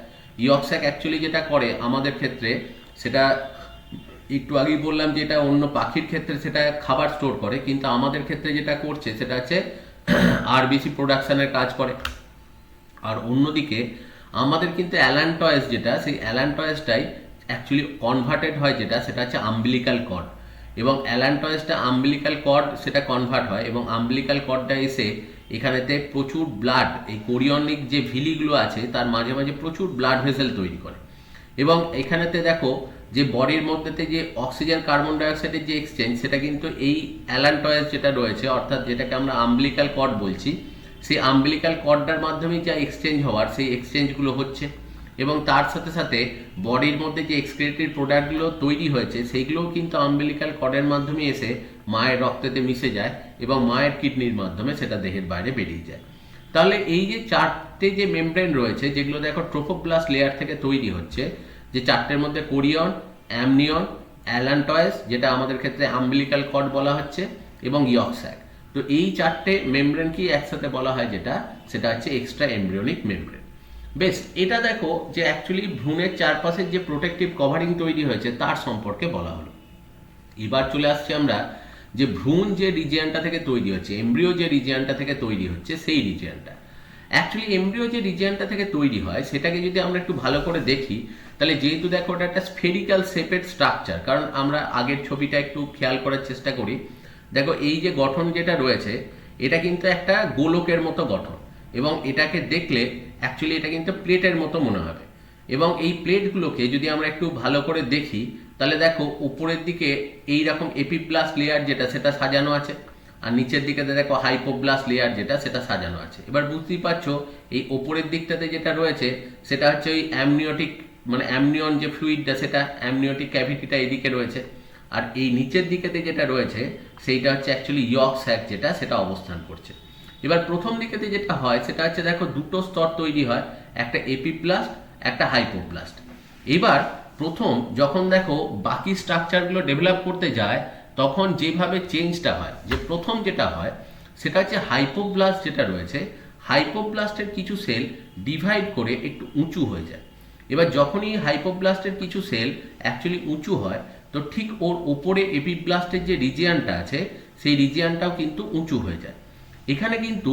ইয়ক স্যাক অ্যাকচুয়ালি যেটা করে আমাদের ক্ষেত্রে সেটা একটু আগেই বললাম যে এটা অন্য পাখির ক্ষেত্রে সেটা খাবার স্টোর করে, কিন্তু আমাদের ক্ষেত্রে যেটা করছে সেটা হচ্ছে আরবিসি প্রোডাকশনের কাজ করে। আর অন্যদিকে আমাদের কিন্তু অ্যালান্টয়েস যেটা সেই অ্যালান্টয়েসটাই অ্যাকচুয়ালি কনভার্টেড হয় যেটা সেটা হচ্ছে আম্বিলিকাল কর্ড, এবং অ্যালান্টয়েসটা আম্বিলিকাল কর্ড সেটা কনভার্ট হয় এবং আম্বিলিকাল কর্ডটা এসে এখানেতে প্রচুর ব্লাড এই কোরিয়নিক যে ভিলিগুলো আছে তার মাঝে মাঝে প্রচুর ব্লাড ভেসেল তৈরি করে। এবং এখানেতে দেখো যে বডির মধ্যেতে যে অক্সিজেন কার্বন ডাইঅক্সাইডের যে এক্সচেঞ্জ, সেটা কিন্তু এই অ্যালান্টয়েস যেটা রয়েছে, অর্থাৎ যেটাকে আমরা আম্বিলিকাল কর্ড বলছি, সেই আম্বিলিকাল কর্ডটার মাধ্যমেই যা এক্সচেঞ্জ হওয়ার সেই এক্সচেঞ্জগুলো হচ্ছে। এবং তার সাথে সাথে বডির মধ্যে যে এক্সক্রিটরি প্রোডাক্টগুলো তৈরি হয়েছে সেইগুলোও কিন্তু আম্বিলিকাল কর্ডের মাধ্যমে এসে মায়ের রক্তেতে মিশে যায় এবং মায়ের কিডনির মাধ্যমে সেটা দেহের বাইরে বেরিয়ে যায়। তাহলে এই যে চারটে যে মেমব্রেন রয়েছে, যেগুলো দেখো ট্রোফোপ্লাস্ট লেয়ার থেকে তৈরি হচ্ছে, যে চারটের মধ্যে কোরিয়ন, অ্যামনিয়ন, অ্যালান্টয়েস যেটা আমাদের ক্ষেত্রে আম্বিলিকাল কর্ড বলা হচ্ছে, এবং ইয়ক স্যাক। তো এই চারটে মেমব্রেনকেই একসাথে বলা হয় যেটা, সেটা হচ্ছে এক্সট্রা এমব্রিয়নিক মেমব্রেন। বেশ, এটা দেখো যে অ্যাকচুয়ালি ভ্রূণের চারপাশের যে প্রোটেক্টিভ কভারিং তৈরি হয়েছে তার সম্পর্কে বলা হলো। এবার চলে আসছি আমরা যে ভ্রূণ যে রিজিয়নটা থেকে তৈরি হচ্ছে, এমব্রিও যে রিজিয়নটা থেকে তৈরি হচ্ছে সেই রিজিয়নটা। অ্যাকচুয়ালি এমব্রিও যে রিজিয়নটা থেকে তৈরি হয় সেটাকে যদি আমরা একটু ভালো করে দেখি, তাহলে যেহেতু দেখো ওটা একটা স্ফেরিক্যাল শেপের স্ট্রাকচার, কারণ আমরা আগের ছবিটা একটু খেয়াল করার চেষ্টা করি, দেখো এই যে গঠন যেটা রয়েছে এটা কিন্তু একটা গোলকের মতো গঠন, এবং এটাকে দেখলে অ্যাকচুয়ালি এটা কিন্তু প্লেটের মতো মনে হবে। এবং এই প্লেটগুলোকে যদি আমরা একটু ভালো করে দেখি, তাহলে দেখো উপরের দিকে এইরকম এপিপ্লাস্ট লেয়ার যেটা সেটা সাজানো আছে, আর নিচের দিকে দেখো হাইপোব্লাস্ট লেয়ার যেটা সেটা সাজানো আছে। এবার বুঝতেই পারছো এই ওপরের দিকটাতে যেটা রয়েছে সেটা হচ্ছে ওই অ্যামনিওটিক, মানে অ্যামনিয়ন যে ফ্লুইডটা, সেটা অ্যামনিওটিক ক্যাভিটিটা এদিকে রয়েছে, আর এই নিচের দিকেতে যেটা রয়েছে সেইটা হচ্ছে অ্যাকচুয়ালি ইয়ক স্যাক যেটা, সেটা অবস্থান করছে। এবার প্রথম দিকেতে যেটা হয় সেটা হচ্ছে দেখো দুটো স্তর তৈরি হয়, একটা এপিপ্লাস্ট, একটা হাইপোপ্লাস্ট। এবার প্রথম যখন দেখো বাকি স্ট্রাকচারগুলো ডেভেলপ করতে যায়, তখন যেভাবে চেঞ্জটা হয়, যে প্রথম যেটা হয় সেটা হচ্ছে হাইপোব্লাস্ট যেটা রয়েছে, হাইপোব্লাস্টের কিছু সেল ডিভাইড করে একটু উঁচু হয়ে যায়। এবার যখনই হাইপোব্লাস্টের কিছু সেল অ্যাকচুয়ালি উঁচু হয়, তো ঠিক ওর ওপরে এপিব্লাস্টের যে রিজিয়ানটা আছে সেই রিজিয়ানটাও কিন্তু উঁচু হয়ে যায়। এখানে কিন্তু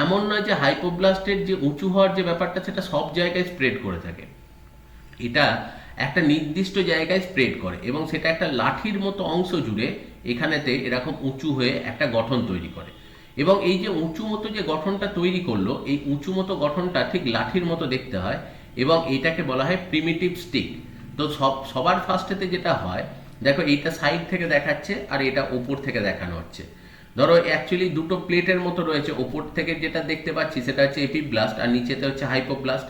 এমন নয় যে হাইপোব্লাস্টের যে উঁচু হওয়ার যে ব্যাপারটা সেটা সব জায়গায় স্প্রেড করে থাকে, এটা একটা নির্দিষ্ট জায়গায় স্প্রেড করে, এবং সেটা একটা লাঠির মতো অংশ জুড়ে এখানেতে এরকম উঁচু হয়ে একটা গঠন তৈরি করে। এবং এই যে উঁচু মতো যে গঠনটা তৈরি করলো, এই উঁচু মতো গঠনটা ঠিক লাঠির মতো দেখতে হয়, এবং এইটাকে বলা হয় প্রিমিটিভ স্টিক। তো সবার ফার্স্টেতে যেটা হয়, দেখো এইটা সাইড থেকে দেখাচ্ছে আর এটা ওপর থেকে দেখানো হচ্ছে। ধরো অ্যাকচুয়ালি দুটো প্লেটের মতো রয়েছে, ওপর থেকে যেটা দেখতে পাচ্ছি সেটা হচ্ছে এপিব্লাস্ট আর নিচেতে হচ্ছে হাইপোব্লাস্ট।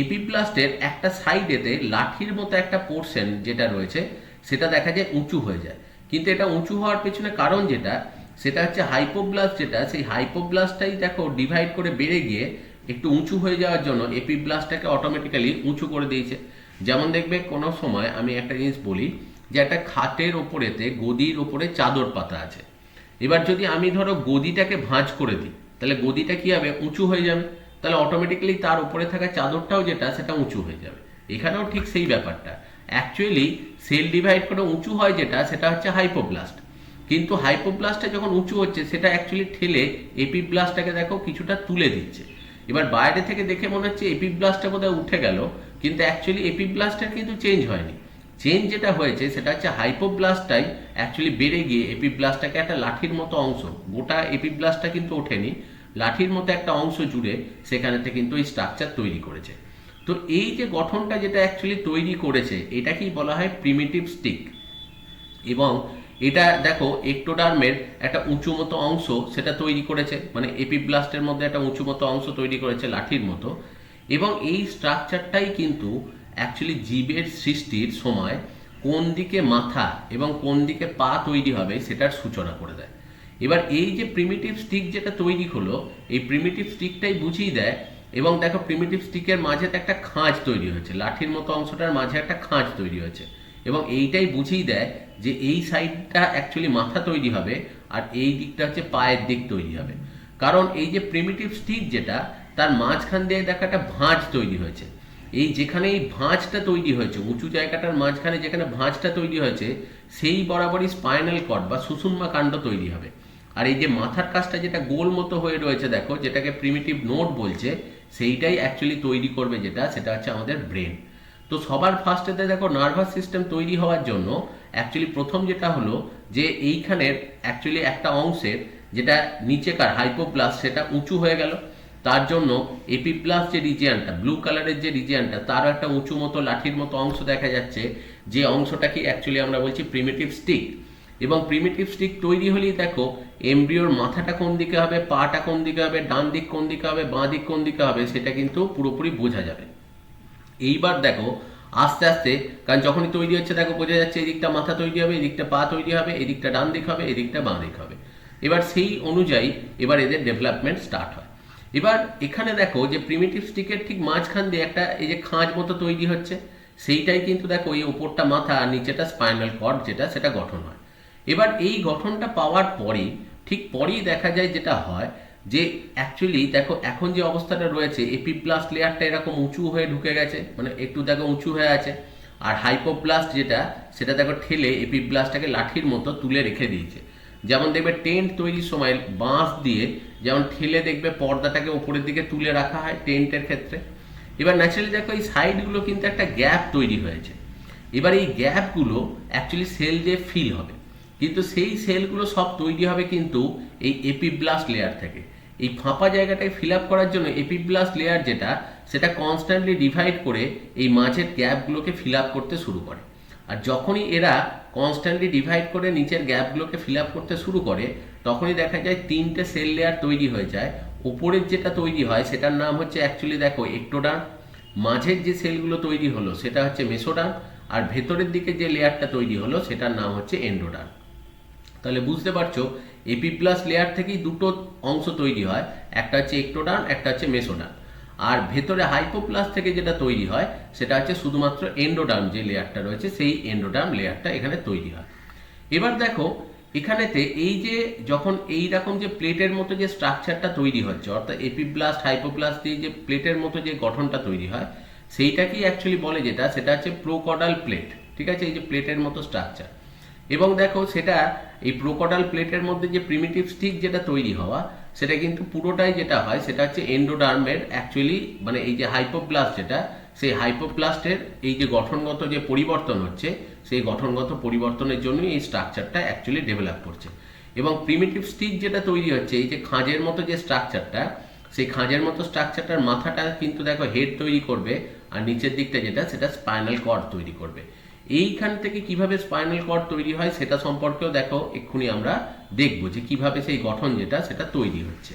এপিব্লাস্টের একটা সাইডেতে লাঠির মতো একটা পোর্শন যেটা রয়েছে সেটা দেখা যায় উঁচু হয়ে যায়, কিন্তু এটা উঁচু হওয়ার পেছনে কারণ যেটা, সেটা হচ্ছে হাইপোব্লাস্ট যেটা, সেই হাইপোব্লাস্টটাই দেখো ডিভাইড করে বেড়ে গিয়ে একটু উঁচু হয়ে যাওয়ার জন্য এপিব্লাস্টটাকে অটোমেটিক্যালি উঁচু করে দিয়েছে। যেমন দেখবে কোনো সময় আমি একটা জিনিস বলি, যে একটা খাটের ওপরেতে গদির ওপরে চাদর পাতা আছে, এবার যদি আমি ধরো গদিটাকে ভাঁজ করে দিই, তাহলে গদিটা কি হবে, উঁচু হয়ে যাবে, তাহলে অটোমেটিক্যালি তার উপরে থাকা চাদরটাও যেটা সেটা উঁচু হয়ে যাবে। এখানেও ঠিক সেই ব্যাপারটা, অ্যাকচুয়ালি সেল ডিভাইড করে উঁচু হয় যেটা, সেটা হচ্ছে হাইপোব্লাস্ট, কিন্তু হাইপোব্লাস্টটা যখন উঁচু হচ্ছে সেটা অ্যাকচুয়ালি ঠেলে এপিব্লাস্টটাকে দেখো কিছুটা তুলে দিচ্ছে। এবার বাইরে থেকে দেখে মনে হচ্ছে এপিব্লাস্টটা বোধহয় উঠে গেল, কিন্তু অ্যাকচুয়ালি এপিব্লাস্টের কিন্তু চেঞ্জ হয়নি। চেঞ্জ যেটা হয়েছে সেটা হচ্ছে হাইপোব্লাস্টটাই অ্যাকচুয়ালি বেড়ে গিয়ে এপিব্লাস্টটাকে একটা লাঠির মতো অংশ, গোটা এপিব্লাস্টটা কিন্তু ওঠেনি, লাঠির মতো একটা অংশ জুড়ে সেখানেতে কিন্তু এই স্ট্রাকচার তৈরি করেছে। তো এই যে গঠনটা যেটা অ্যাকচুয়ালি তৈরি করেছে এটাকেই বলা হয় প্রিমিটিভ স্টিক। এবং এটা দেখো একটোডার্মের একটা উঁচু মতো অংশ সেটা তৈরি করেছে, মানে এপিব্লাস্টের মধ্যে একটা উঁচু মতো অংশ তৈরি করেছে লাঠির মতো। এবং এই স্ট্রাকচারটাই কিন্তু অ্যাকচুয়ালি জীবের সৃষ্টির সময় কোন দিকে মাথা এবং কোন দিকে পা তৈরি হবে সেটার সূচনা করে দেয়। এবার এই যে প্রিমিটিভ স্টিক যেটা তৈরি হলো, এই প্রিমিটিভ স্টিকটাই বুঝিয়ে দেয়। এবং দেখো প্রিমিটিভ স্টিকের মাঝে একটা খাঁজ তৈরি হয়েছে, লাঠির মতো অংশটার মাঝে একটা খাঁজ তৈরি হয়েছে, এবং এইটাই বুঝিয়ে দেয় যে এই সাইডটা অ্যাকচুয়ালি মাথা তৈরি হবে আর এই দিকটা হচ্ছে পায়ের দিক তৈরি হবে। কারণ এই যে প্রিমিটিভ স্টিক যেটা, তার মাঝখান দিয়ে দেখা একটা ভাঁজ তৈরি হয়েছে, এই যেখানে এই ভাঁজটা তৈরি হয়েছে উঁচু জায়গাটার মাঝখানে যেখানে ভাঁজটা তৈরি হয়েছে সেই বরাবরই স্পাইনাল কর্ড বা সুষুম্না কাণ্ড তৈরি হবে। আর এই যে মাথার কাছটা যেটা গোল মতো হয়ে রয়েছে দেখো, যেটাকে প্রিমিটিভ নোড বলছে, সেইটাই অ্যাকচুয়ালি তৈরি করবে যেটা, সেটা হচ্ছে আমাদের ব্রেন। তো সবার ফার্স্টেতে দেখো নার্ভাস সিস্টেম তৈরি হওয়ার জন্য অ্যাকচুয়ালি প্রথম যেটা হলো যে এইখানের অ্যাকচুয়ালি একটা অংশের যেটা নিচেকার হাইপোব্লাস্ট সেটা উঁচু হয়ে গেল, তার জন্য এপিপ্লাস যে রিজিয়ানটা, ব্লু কালারের যে রিজিয়ানটা, তারও একটা উঁচু মতো লাঠির মতো অংশ দেখা যাচ্ছে, যে অংশটাকে অ্যাকচুয়ালি আমরা বলছি প্রিমিটিভ স্টিক। এবং প্রিমিটিভ স্টিক তৈরি হলেই দেখো এমব্রিওর মাথাটা কোন দিকে হবে, পাটা কোন দিকে হবে, ডান দিক কোন দিকে হবে, বাঁ দিক কোন দিকে হবে, সেটা কিন্তু পুরোপুরি বোঝা যাবে। এইবার দেখো আস্তে আস্তে, কারণ যখনই তৈরি হচ্ছে দেখো বোঝা যাচ্ছে এদিকটা মাথা তৈরি হবে, এদিকটা পা তৈরি হবে, এদিকটা ডান দিক হবে, এদিকটা বাঁ দিক হবে। এবার সেই অনুযায়ী এবার এদের ডেভেলপমেন্ট স্টার্ট হয়। এবার এখানে দেখো যে প্রিমিটিভ স্টিকের ঠিক মাঝখান দিয়ে একটা এই যে খাঁজ মতো তৈরি হচ্ছে, সেইটাই কিন্তু দেখো এই ওপরটা মাথা আর নিচেটা স্পাইনাল কর্ড যেটা, সেটা গঠন হয়। এবার এই গঠনটা পাওয়ার পরেই ঠিক পরেই দেখা যায় যেটা হয় যে অ্যাকচুয়ালি দেখো এখন যে অবস্থাটা রয়েছে, এপিপ্লাস্ট লেয়ারটা এরকম উঁচু হয়ে ঢুকে গেছে, মানে একটু দেখো উঁচু হয়ে আছে। আর হাইপোপ্লাস্ট যেটা, সেটা দেখো ঠেলে এপিপ্লাস্টটাকে লাঠির মতো তুলে রেখে দিয়েছে। যেমন দেখবে টেন্ট তৈরির সময় বাঁশ দিয়ে যেমন ঠেলে দেখবে পর্দাটাকে উপরের দিকে তুলে রাখা হয় টেন্টের ক্ষেত্রে। এবার ন্যাচারালি দেখো এই সাইডগুলো কিন্তু একটা গ্যাপ তৈরি হয়েছে। এবার এই গ্যাপগুলো অ্যাকচুয়ালি সেল দিয়ে ফিল হবে, কিন্তু সেই সেলগুলো সব তৈরি হবে কিন্তু এই এপিব্লাস্ট লেয়ার থেকে। এই ফাঁপা জায়গাটাকে ফিল আপ করার জন্য এপিব্লাস্ট লেয়ার যেটা, সেটা কনস্ট্যান্টলি ডিভাইড করে এই মাঝের গ্যাপগুলোকে ফিল আপ করতে শুরু করে। আর যখনই এরা কনস্ট্যান্টলি ডিভাইড করে নিচের গ্যাপগুলোকে ফিল আপ করতে শুরু করে, তখনই দেখা যায় তিনটে সেল লেয়ার তৈরি হয়ে যায়। উপরের যেটা তৈরি হয় সেটার নাম হচ্ছে অ্যাকচুয়ালি দেখো একটোডার্ম, মাঝের যে সেলগুলো তৈরি হলো সেটা হচ্ছে মেসোডার্ম, আর ভেতরের দিকে যে লেয়ারটা তৈরি হলো সেটার নাম হচ্ছে এন্ডোডার্ম। তাহলে বুঝতে পারছো এপিপ্লাস লেয়ার থেকেই দুটো অংশ তৈরি হয়, একটা হচ্ছে একটোডার্ম, একটা হচ্ছে মেসোডার্ম। আর ভেতরে হাইপোপ্লাস থেকে যেটা তৈরি হয় সেটা হচ্ছে শুধুমাত্র এন্ডোডার্ম, যে লেয়ারটা রয়েছে সেই এন্ডোডার্ম লেয়ারটা এখানে তৈরি হয়। এবার দেখো এখানেতে এই যে যখন এই রকম যে প্লেটের মতো যে স্ট্রাকচারটা তৈরি হচ্ছে, অর্থাৎ এপিপ্লাস্ট হাইপোপ্লাস্ট দিয়ে যে প্লেটের মতো যে গঠনটা তৈরি হয়, সেইটাকেই অ্যাকচুয়ালি বলে যেটা, সেটা হচ্ছে প্রোকডাল প্লেট। ঠিক আছে, এই যে প্লেটের মতো স্ট্রাকচার। এবং দেখো সেটা এই প্রোকডাল প্লেটের মধ্যে যে প্রিমিটিভ স্টিক যেটা তৈরি হওয়া, সেটা কিন্তু পুরোটাই যেটা হয় সেটা হচ্ছে এন্ডোডার্মের অ্যাকচুয়ালি, মানে এই যে হাইপোপ্লাস্ট যেটা, সেই হাইপোপ্লাস্টের এই যে গঠনগত যে পরিবর্তন হচ্ছে, সেই গঠনগত পরিবর্তনের জন্যই এই স্ট্রাকচারটা অ্যাকচুয়ালি ডেভেলপ করছে। এবং প্রিমিটিভ স্টিক যেটা তৈরি হচ্ছে, এই যে খাঁজের মতো যে স্ট্রাকচারটা, সেই খাঁজের মতো স্ট্রাকচারটার মাথাটা কিন্তু দেখো হেড তৈরি করবে, আর নিচের দিকটা যেটা সেটা স্পাইনাল কর্ড তৈরি করবে। এইখান থেকে কিভাবে স্পাইনাল কর্ড তৈরি হয় সেটা সম্পর্কেও দেখো এক্ষুনি আমরা দেখবো যে কিভাবে সেই গঠন যেটা সেটা তৈরি হচ্ছে।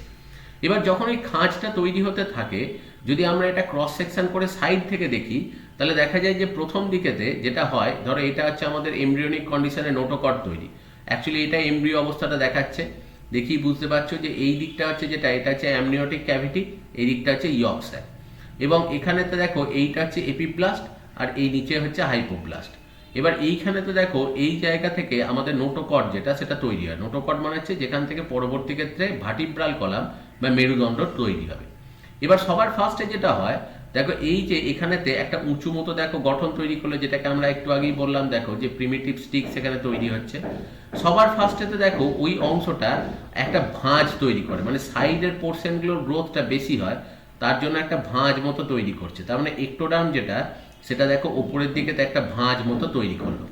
এবার যখন এই খাঁজটা তৈরি হতে থাকে, যদি আমরা এটা ক্রস সেকশন করে সাইড থেকে দেখি, তাহলে দেখা যায় যে প্রথম দিকেতে যেটা হয়, ধরো এটা হচ্ছে আমাদের এমব্রিওনিক কন্ডিশনে নোটোকর্ড তৈরি। অ্যাকচুয়ালি এটা এমব্রিও অবস্থাটা দেখাচ্ছে, দেখি বুঝতে পারছো যে এই দিকটা হচ্ছে যেটা, এটা হচ্ছে অ্যামনিওটিক ক্যাভিটি, এই দিকটা হচ্ছে ইয়ক স্যাক। এবং এখানেতে দেখো এইটা হচ্ছে এপিপ্লাস্ট, আর এই নিচে হচ্ছে হাইপোপ্লাস্ট। এবার এইখানেতে দেখো এই জায়গা থেকে আমাদের নোটোকর্ড যেটা, সেটা তৈরি হয়। নোটোকর্ড মানে হচ্ছে যেখান থেকে পরবর্তী ক্ষেত্রে ভার্টিব্রাল কলাম বা মেরুদণ্ড তৈরি হবে। এবার সবার ফার্স্টে যেটা হয় দেখো, এই যে এখানেতে একটা উঁচু মতো দেখো গঠন তৈরি করলো, যেটাকে আমরা একটু আগেই বললাম দেখো যে প্রিমিটিভ স্টিক সেখানে তৈরি হচ্ছে। সবার ফার্স্টেতে দেখো ওই অংশটা একটা ভাঁজ তৈরি করে, মানে সাইডের পোর্শনগুলোর গ্রোথটা বেশি হয়, তার জন্য একটা ভাঁজ মতো তৈরি করছে। তার মানে একটোডার্ম যেটা, সেটা দেখো উপরের দিকে একটা ভাঁজ মতো তৈরি করলো।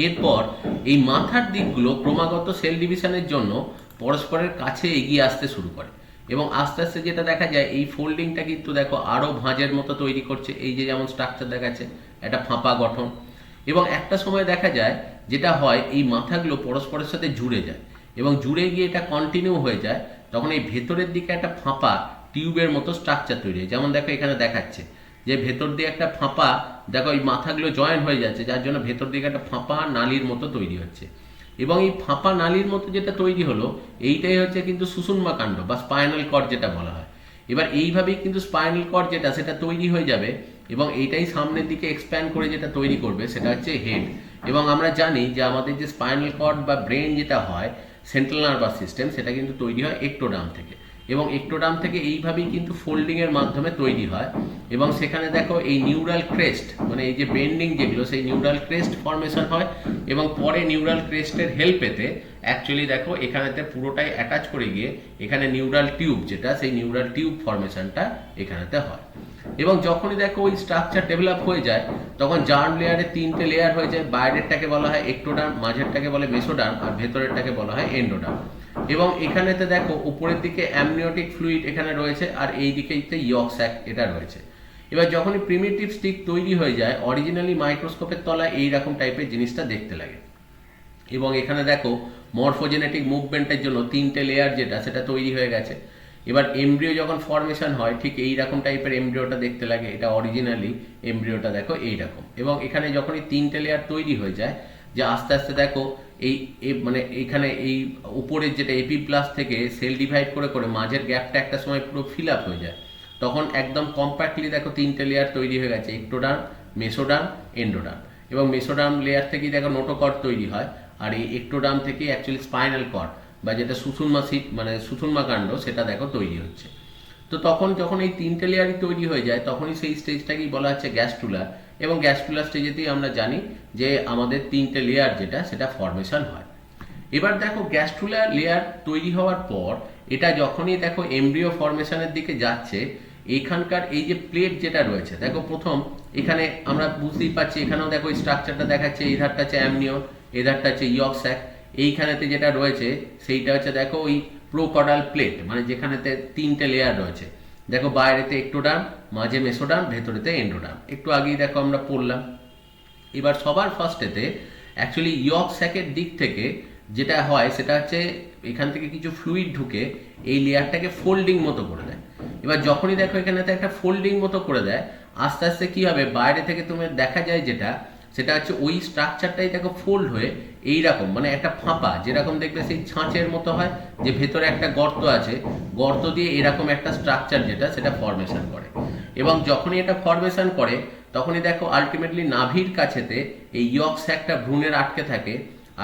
এরপর এই মাথার দিকগুলো ক্রমাগত সেল ডিভিশনের জন্য পরস্পরের কাছে এগিয়ে আসতে শুরু করে, এবং আস্তে আস্তে যেটা দেখা যায় এই ফোল্ডিংটা কিন্তু দেখো আরো ভাঁজের মতো তৈরি করছে। এই যে যেমন স্ট্রাকচার দেখাচ্ছে, একটা ফাঁপা গঠন। এবং একটা সময় দেখা যায় যেটা হয়, এই মাথাগুলো পরস্পরের সাথে জুড়ে যায়, এবং জুড়ে গিয়ে এটা কন্টিনিউ হয়ে যায়। তখন এই ভেতরের দিকে একটা ফাঁপা টিউবের মতো স্ট্রাকচার তৈরি হয়। যেমন দেখো এখানে দেখাচ্ছে যে ভেতর দিয়ে একটা ফাঁপা, দেখো এই মাথাগুলো জয়েন হয়ে যাচ্ছে, যার জন্য ভেতর দিকে একটা ফাঁপা নালীর মতো তৈরি হচ্ছে। এবং এই ফাঁপা নালীর মতো যেটা তৈরি হলো, এইটাই হচ্ছে কিন্তু সুষুম্না কাণ্ড বা স্পাইনাল কর্ড যেটা বলা হয়। এবার এইভাবেই কিন্তু স্পাইনাল কর্ড যেটা, সেটা তৈরি হয়ে যাবে, এবং এইটাই সামনের দিকে এক্সপ্যান্ড করে যেটা তৈরি করবে সেটা হচ্ছে হেড। এবং আমরা জানি যে আমাদের যে স্পাইনাল কর্ড বা ব্রেন যেটা হয়, সেন্ট্রাল নার্ভাস সিস্টেম, সেটা কিন্তু তৈরি হয় একটোডার্ম থেকে। এবং একটোডার্ম থেকে এইভাবেই কিন্তু ফোল্ডিংয়ের মাধ্যমে তৈরি হয়। এবং সেখানে দেখো এই নিউরাল ক্রেস্ট, মানে এই যে বেন্ডিং যেগুলো, সেই নিউরাল ক্রেস্ট ফর্মেশন হয়। এবং পরে নিউরাল ক্রেস্টের হেল্পেতে অ্যাকচুয়ালি দেখো এখানেতে পুরোটাই অ্যাটাচ করে গিয়ে এখানে নিউরাল টিউব যেটা, সেই নিউরাল টিউব ফর্মেশনটা এখানেতে হয়। এবং যখনই দেখো ওই স্ট্রাকচার ডেভেলপ হয়ে যায়, তখন জার্ম লেয়ারে তিনটে লেয়ার হয়ে যায়। বাইরেরটাকে বলা হয় একটোডার্ম, মাঝেরটাকে বলে মেসোডার্ম, আর ভেতরেরটাকে বলা হয় এন্ডোডার্ম। এবং এখানেতে দেখো উপরের দিকে অ্যামনিওটিক ফ্লুইড এখানে রয়েছে, আর এই দিকেতে ইয়ক স্যাক এটা রয়েছে। এবার যখনই প্রিমিটিভ স্টিক তৈরি হয়ে যায়, অরিজিনালি মাইক্রোস্কোপের তলায় এইরকম টাইপের জিনিসটা দেখতে লাগে। এবং এখানে দেখো মরফোজেনেটিক মুভমেন্টের জন্য 3টে লেয়ার যেটা সেটা তৈরি হয়ে গেছে। এবার এমব্রিও যখন ফর্মেশন হয় ঠিক এইরকম টাইপের এমব্রিওটা দেখতে লাগে। এটা অরিজিনালি এমব্রিওটা দেখো এইরকম। এবং এখানে যখনই 3টে লেয়ার তৈরি হয়ে যায়, যে আস্তে আস্তে দেখো এই মানে এইখানে এই উপরের যেটা এপিপ্লাস থেকে সেল ডিভাইড করে করে মাঝের গ্যাপটা একটা সময় পুরো ফিল আপ হয়ে যায়, তখন একদম কম্প্যাক্টলি দেখো 3টে লেয়ার তৈরি হয়ে গেছে, এক্টোডার্ম, মেসোডার্ম, এন্ডোডার্ম। এবং মেসোডার্ম লেয়ার থেকেই দেখো নোটোকর্ড তৈরি হয়, আর এই এক্টোডার্ম থেকে অ্যাকচুয়ালি স্পাইনাল কর্ড বা যেটা সুষুম্না সিট মানে সুষুম্না কাণ্ড সেটা দেখো তৈরি হচ্ছে। তো তখন যখন এই 3টে লেয়ারই তৈরি হয়ে যায় তখনই সেই স্টেজটাকেই বলা হচ্ছে গ্যাস্ট্রুলার। এবং গ্যাস্ট্রুলার স্টেজেতেই আমরা জানি যে আমাদের 3টে লেয়ার যেটা সেটা ফর্মেশন হয়। এবার দেখো গ্যাস্ট্রুলার লেয়ার তৈরি হওয়ার পর এটা যখনই দেখো এমব্রিও ফর্মেশনের দিকে যাচ্ছে, এইখানকার এই যে প্লেট যেটা রয়েছে দেখো প্রথম এখানে আমরা বুঝতেই পারছি, এখানেও দেখো স্ট্রাকচারটা দেখাচ্ছে, এই ধারটা হচ্ছে অ্যামনিও, এই ধারটা হচ্ছে ইয়ক স্যাক। এইখানেতে যেটা রয়েছে সেইটা হচ্ছে দেখো ওই প্রোকডাল প্লেট, মানে যেখানেতে 3টে লেয়ার রয়েছে। দেখো বাইরেতে এক্টোডার্ম, মাঝে মেসোডার্ম, ভেতরেতে এন্ডোডার্ম, একটু আগেই দেখো আমরা পড়লাম। এবার সবার ফার্স্টেতে অ্যাকচুয়ালি ইয়ক স্যাকের দিক থেকে যেটা হয় সেটা হচ্ছে এখান থেকে কিছু ফ্লুইড ঢুকে এই লেয়ারটাকে ফোল্ডিং মতো করে দেয়। এবার যখনই দেখো এখানেতে একটা ফোল্ডিং মতো করে দেয়, আস্তে আস্তে কি হবে, বাইরে থেকে তুমি দেখা যায় যেটা সেটা হচ্ছে ওই স্ট্রাকচারটাই দেখো ফোল্ড হয়ে এইরকম মানে একটা ফাঁপা, যেরকম দেখবে সেই ছাঁচের মতো হয় যে ভেতরে একটা গর্ত আছে, গর্ত দিয়ে এরকম একটা স্ট্রাকচার যেটা সেটা ফর্মেশন করে। এবং যখনই এটা ফর্মেশন করে তখনই দেখো আলটিমেটলি নাভির কাছেতে এই ইয়ক স্যাকটা ভ্রূণের আটকে থাকে,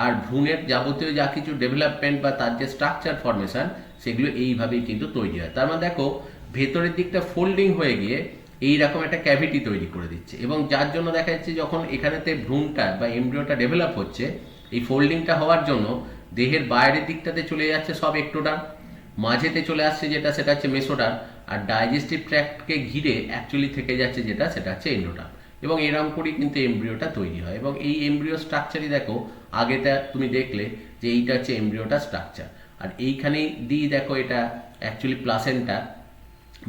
আর ভ্রূণের যাবতীয় যা কিছু ডেভেলপমেন্ট বা তার যে স্ট্রাকচার ফর্মেশন সেগুলো এইভাবেই কিন্তু তৈরি হয়। তার মানে দেখো ভেতরের দিকটা ফোল্ডিং হয়ে গিয়ে এইরকম একটা ক্যাভিটি তৈরি করে দিচ্ছে। এবং যার জন্য দেখা যাচ্ছে যখন এখানেতে ভ্রূণটা বা এমব্রিওটা ডেভেলপ হচ্ছে, এই ফোল্ডিংটা হওয়ার জন্য দেহের বাইরের দিকটাতে চলে যাচ্ছে সব এক্টোডার্ম, মাঝেতে চলে আসছে যেটা সেটা হচ্ছে মেসোডার্ম, আর ডাইজেস্টিভ ট্র্যাক্টকে ঘিরে অ্যাকচুয়ালি থেকে যাচ্ছে যেটা সেটা হচ্ছে এন্ডোডার্ম। এবং এরকম করেই কিন্তু এমব্রিওটা তৈরি হয়। এবং এই এমব্রিও স্ট্রাকচারই দেখো আগেটা তুমি দেখলে যে এইটা হচ্ছে এমব্রিওটা স্ট্রাকচার, আর এইখানেই দিয়ে দেখো এটা অ্যাকচুয়ালি প্লাসেন্টা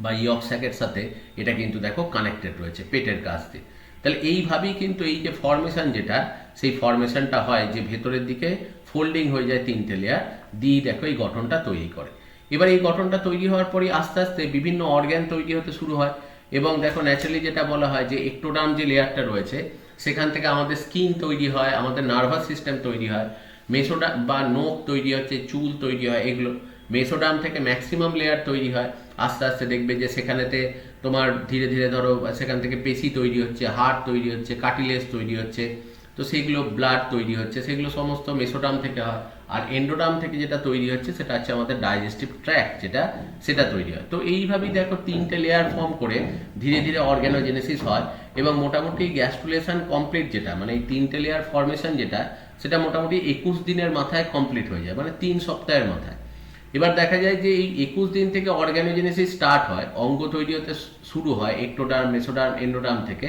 বা ইয়ক স্যাকের সাথে এটা কিন্তু দেখো কানেক্টেড রয়েছে পেটের কাছ দিয়ে। তাহলে এইভাবেই কিন্তু এই যে ফর্মেশন যেটা সেই ফর্মেশনটা হয় যে ভেতরের দিকে ফোল্ডিং হয়ে যায় 3টে লেয়ার দিয়ে দেখো এই গঠনটা তৈরি করে। এবার এই গঠনটা তৈরি হওয়ার পরই আস্তে আস্তে বিভিন্ন অর্গ্যান তৈরি হতে শুরু হয়। এবং দেখো ন্যাচারালি যেটা বলা হয় যে এক্টোডার্ম যে লেয়ারটা রয়েছে সেখান থেকে আমাদের স্কিন তৈরি হয়, আমাদের নার্ভাস সিস্টেম তৈরি হয়, মেসোডার্ম বা নোক তৈরি হচ্ছে, চুল তৈরি হয় এগুলো। মেসোডার্ম থেকে ম্যাক্সিমাম লেয়ার তৈরি হয়, আস্তে আস্তে দেখবে যে সেখানেতে তোমার ধীরে ধীরে ধরো সেখান থেকে পেশি তৈরি হচ্ছে, হাড় তৈরি হচ্ছে, কার্টিলেজ তৈরি হচ্ছে, তো সেগুলো ব্লাড তৈরি হচ্ছে, সেগুলো সমস্ত মেসোডার্ম থেকে হয়। আর এন্ডোডার্ম থেকে যেটা তৈরি হচ্ছে সেটা হচ্ছে আমাদের ডাইজেস্টিভ ট্র্যাক্ট যেটা সেটা তৈরি হয়। তো এইভাবেই দেখো 3টে লেয়ার ফর্ম করে ধীরে ধীরে অর্গ্যানোজেনেসিস হয়। এবং মোটামুটি গ্যাস্ট্রুলেশন কমপ্লিট যেটা মানে এই 3টে লেয়ার ফর্মেশন যেটা সেটা মোটামুটি 21 দিনের মাথায় কমপ্লিট হয়ে যায়, মানে 3 সপ্তাহের মাথায়। এবার দেখা যায় যে এই 21 দিন থেকে অর্গ্যানোজেনেসিস স্টার্ট হয়, অঙ্গ তৈরি হতে শুরু হয় এক্টোডার্ম, মেসোডার্ম, এন্ডোডার্ম থেকে।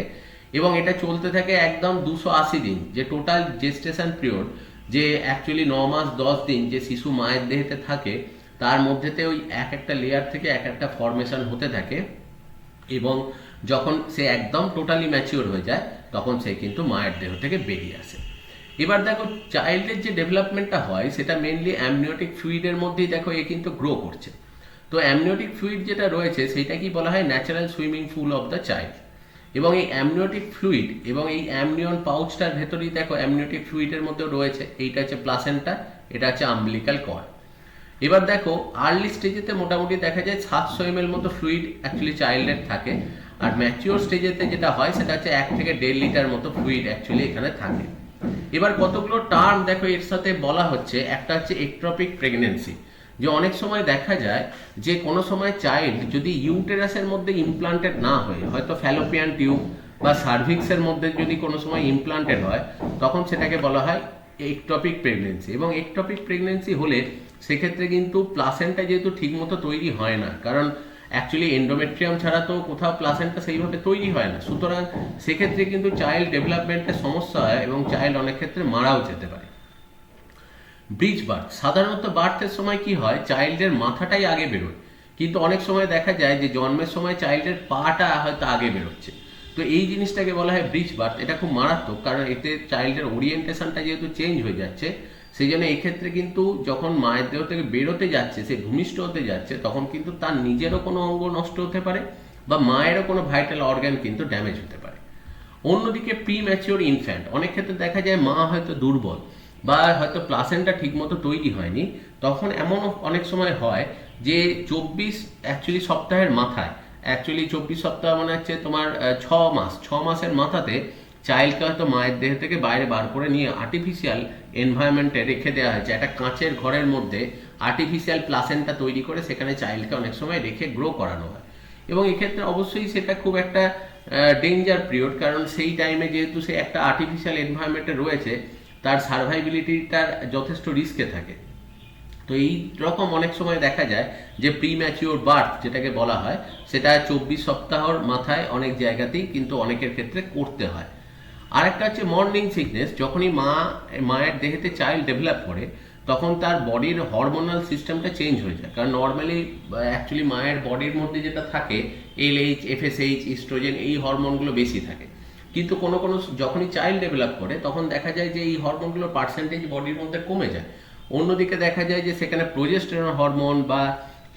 এবং এটা চলতে থাকে একদম 280 দিন, যে টোটাল জেস্টেশন পিরিয়ড, যে অ্যাকচুয়ালি 9 মাস 10 দিন যে শিশু মায়ের দেহেতে থাকে তার মধ্যেতে ওই এক একটা লেয়ার থেকে এক একটা ফর্মেশন হতে থাকে। এবং যখন সে একদম টোটালি ম্যাচিওর হয়ে যায় তখন সে কিন্তু মায়ের দেহ থেকে বেরিয়ে আসে। এবার দেখো চাইল্ডের যে ডেভেলপমেন্টটা হয় সেটা মেনলি অ্যামনিওটিক ফ্লুইডের মধ্যেই দেখো এ কিন্তু গ্রো করছে। তো অ্যামনিওটিক ফ্লুইড যেটা রয়েছে সেটা কি বলা হয় natural swimming pool of the child. এবং এই অ্যামনিওটিক ফ্লুইড এবং এই অ্যামনিয়ন পাউচটার ভেতরেই দেখো অ্যামনিওটিক ফ্লুইডের মধ্যে রয়েছে এইটা হচ্ছে প্লাসেন্টা, এটা হচ্ছে আম্বিলিক্যাল কর্ড। এবার দেখো আর্লি স্টেজেতে মোটামুটি দেখা যায় 700 ml মতো ফ্লুইড অ্যাকচুয়ালি চাইল্ডের থাকে, আর ম্যাচিওর স্টেজেতে যেটা হয় সেটা হচ্ছে 1 থেকে 1.5 লিটার মতো ফ্লুইড অ্যাকচুয়ালি এখানে থাকে। এবার কতগুলো টার্ম দেখো এর সাথে বলা হচ্ছে। একটা হচ্ছে একট্রপিক প্রেগনেন্সি, যে অনেক সময় দেখা যায় যে কোনো সময় চাইল্ড যদি ইউটেরাসের মধ্যে ইমপ্লান্টেড না হয়ে হয়তো ফ্যালোপিয়ান টিউব বা সার্ভিক্সের মধ্যে যদি কোনো সময় ইমপ্লান্টেড হয় তখন সেটাকে বলা হয় একটপিক প্রেগনেন্সি। এবং একটপিক প্রেগনেন্সি হলে সেক্ষেত্রে কিন্তু প্লাসেন্টা যেহেতু ঠিকমতো তৈরি হয় না, কারণ অ্যাকচুয়ালি এন্ডোমেট্রিয়াম ছাড়া তো কোথাও প্লাসেন্টা সেইভাবে তৈরি হয় না, সুতরাং সেক্ষেত্রে কিন্তু চাইল্ড ডেভেলপমেন্টের সমস্যা হয় এবং চাইল্ড অনেক ক্ষেত্রে মারাও যেতে পারে। ব্রিজ বার্থ, সাধারণত বার্থের সময় কি হয়, চাইল্ডের মাথাটাই আগে বেরোয়, কিন্তু অনেক সময় দেখা যায় যে জন্মের সময় চাইল্ডের পাটা হয়তো আগে বেরোচ্ছে। তো এই জিনিসটাকে বলা হয় ব্রিজ বার্থ। এটা খুব মারাত্মক, কারণ এতে চাইল্ডের ওরিয়েন্টেশনটা যেহেতু চেঞ্জ হয়ে যাচ্ছে, সেই জন্য এই ক্ষেত্রে কিন্তু যখন মায়ের দেহ থেকে বেরোতে যাচ্ছে, সে ভূমিষ্ঠ হতে যাচ্ছে, তখন কিন্তু তার নিজেরও কোনো অঙ্গ নষ্ট হতে পারে বা মায়েরও কোনো ভাইটাল অর্গান কিন্তু ড্যামেজ হতে পারে। অন্যদিকে প্রি ম্যাচিওর ইনফ্যান্ট, অনেক ক্ষেত্রে দেখা যায় মা হয়তো দুর্বল বা হয়তো প্লাসেন্টা ঠিকমতো তৈরি হয়নি, তখন এমন অনেক সময় হয় যে 24 অ্যাকচুয়ালি সপ্তাহের মাথায়, অ্যাকচুয়ালি 24 সপ্তাহ মানে হচ্ছে তোমার 6 মাসের মাথাতে চাইল্ডকে হয়তো মায়ের দেহ থেকে বাইরে বার করে নিয়ে আর্টিফিশিয়াল এনভায়রনমেন্টে রেখে দেওয়া হয়েছে, একটা কাঁচের ঘরের মধ্যে আর্টিফিশিয়াল প্লাসেন্টা তৈরি করে সেখানে চাইল্ডকে অনেক সময় রেখে গ্রো করানো হয়। এবং এক্ষেত্রে অবশ্যই সেটা খুব একটা ডেঞ্জার পিরিয়ড, কারণ সেই টাইমে যেহেতু সে একটা আর্টিফিশিয়াল এনভায়রনমেন্টে রয়েছে, তার সার্ভাইবিলিটিটার যথেষ্ট রিস্কে থাকে। তো এই রকম অনেক সময় দেখা যায় যে প্রি ম্যাচিওর বার্থ যেটাকে বলা হয়, সেটা 24 সপ্তাহর মাথায় অনেক জায়গাতেই কিন্তু অনেকের ক্ষেত্রে করতে হয়। আরেকটা হচ্ছে মর্নিং সিকনেস, যখনই মায়ের দেহেতে চাইল্ড ডেভেলপ করে, তখন তার বডির হরমোনাল সিস্টেমটা চেঞ্জ হয়ে যায়। কারণ নর্মালি অ্যাকচুয়ালি মায়ের বডির মধ্যে যেটা থাকে LH, FSH, ইস্ট্রোজেন, এই হরমোনগুলো বেশি থাকে, কিন্তু কোনো কোনো যখনই চাইল্ড ডেভেলপ করে তখন দেখা যায় যে এই হরমোনগুলোর পার্সেন্টেজ বডির মধ্যে কমে যায়। অন্যদিকে দেখা যায় যে সেখানে প্রোজেস্টেরন হরমোন বা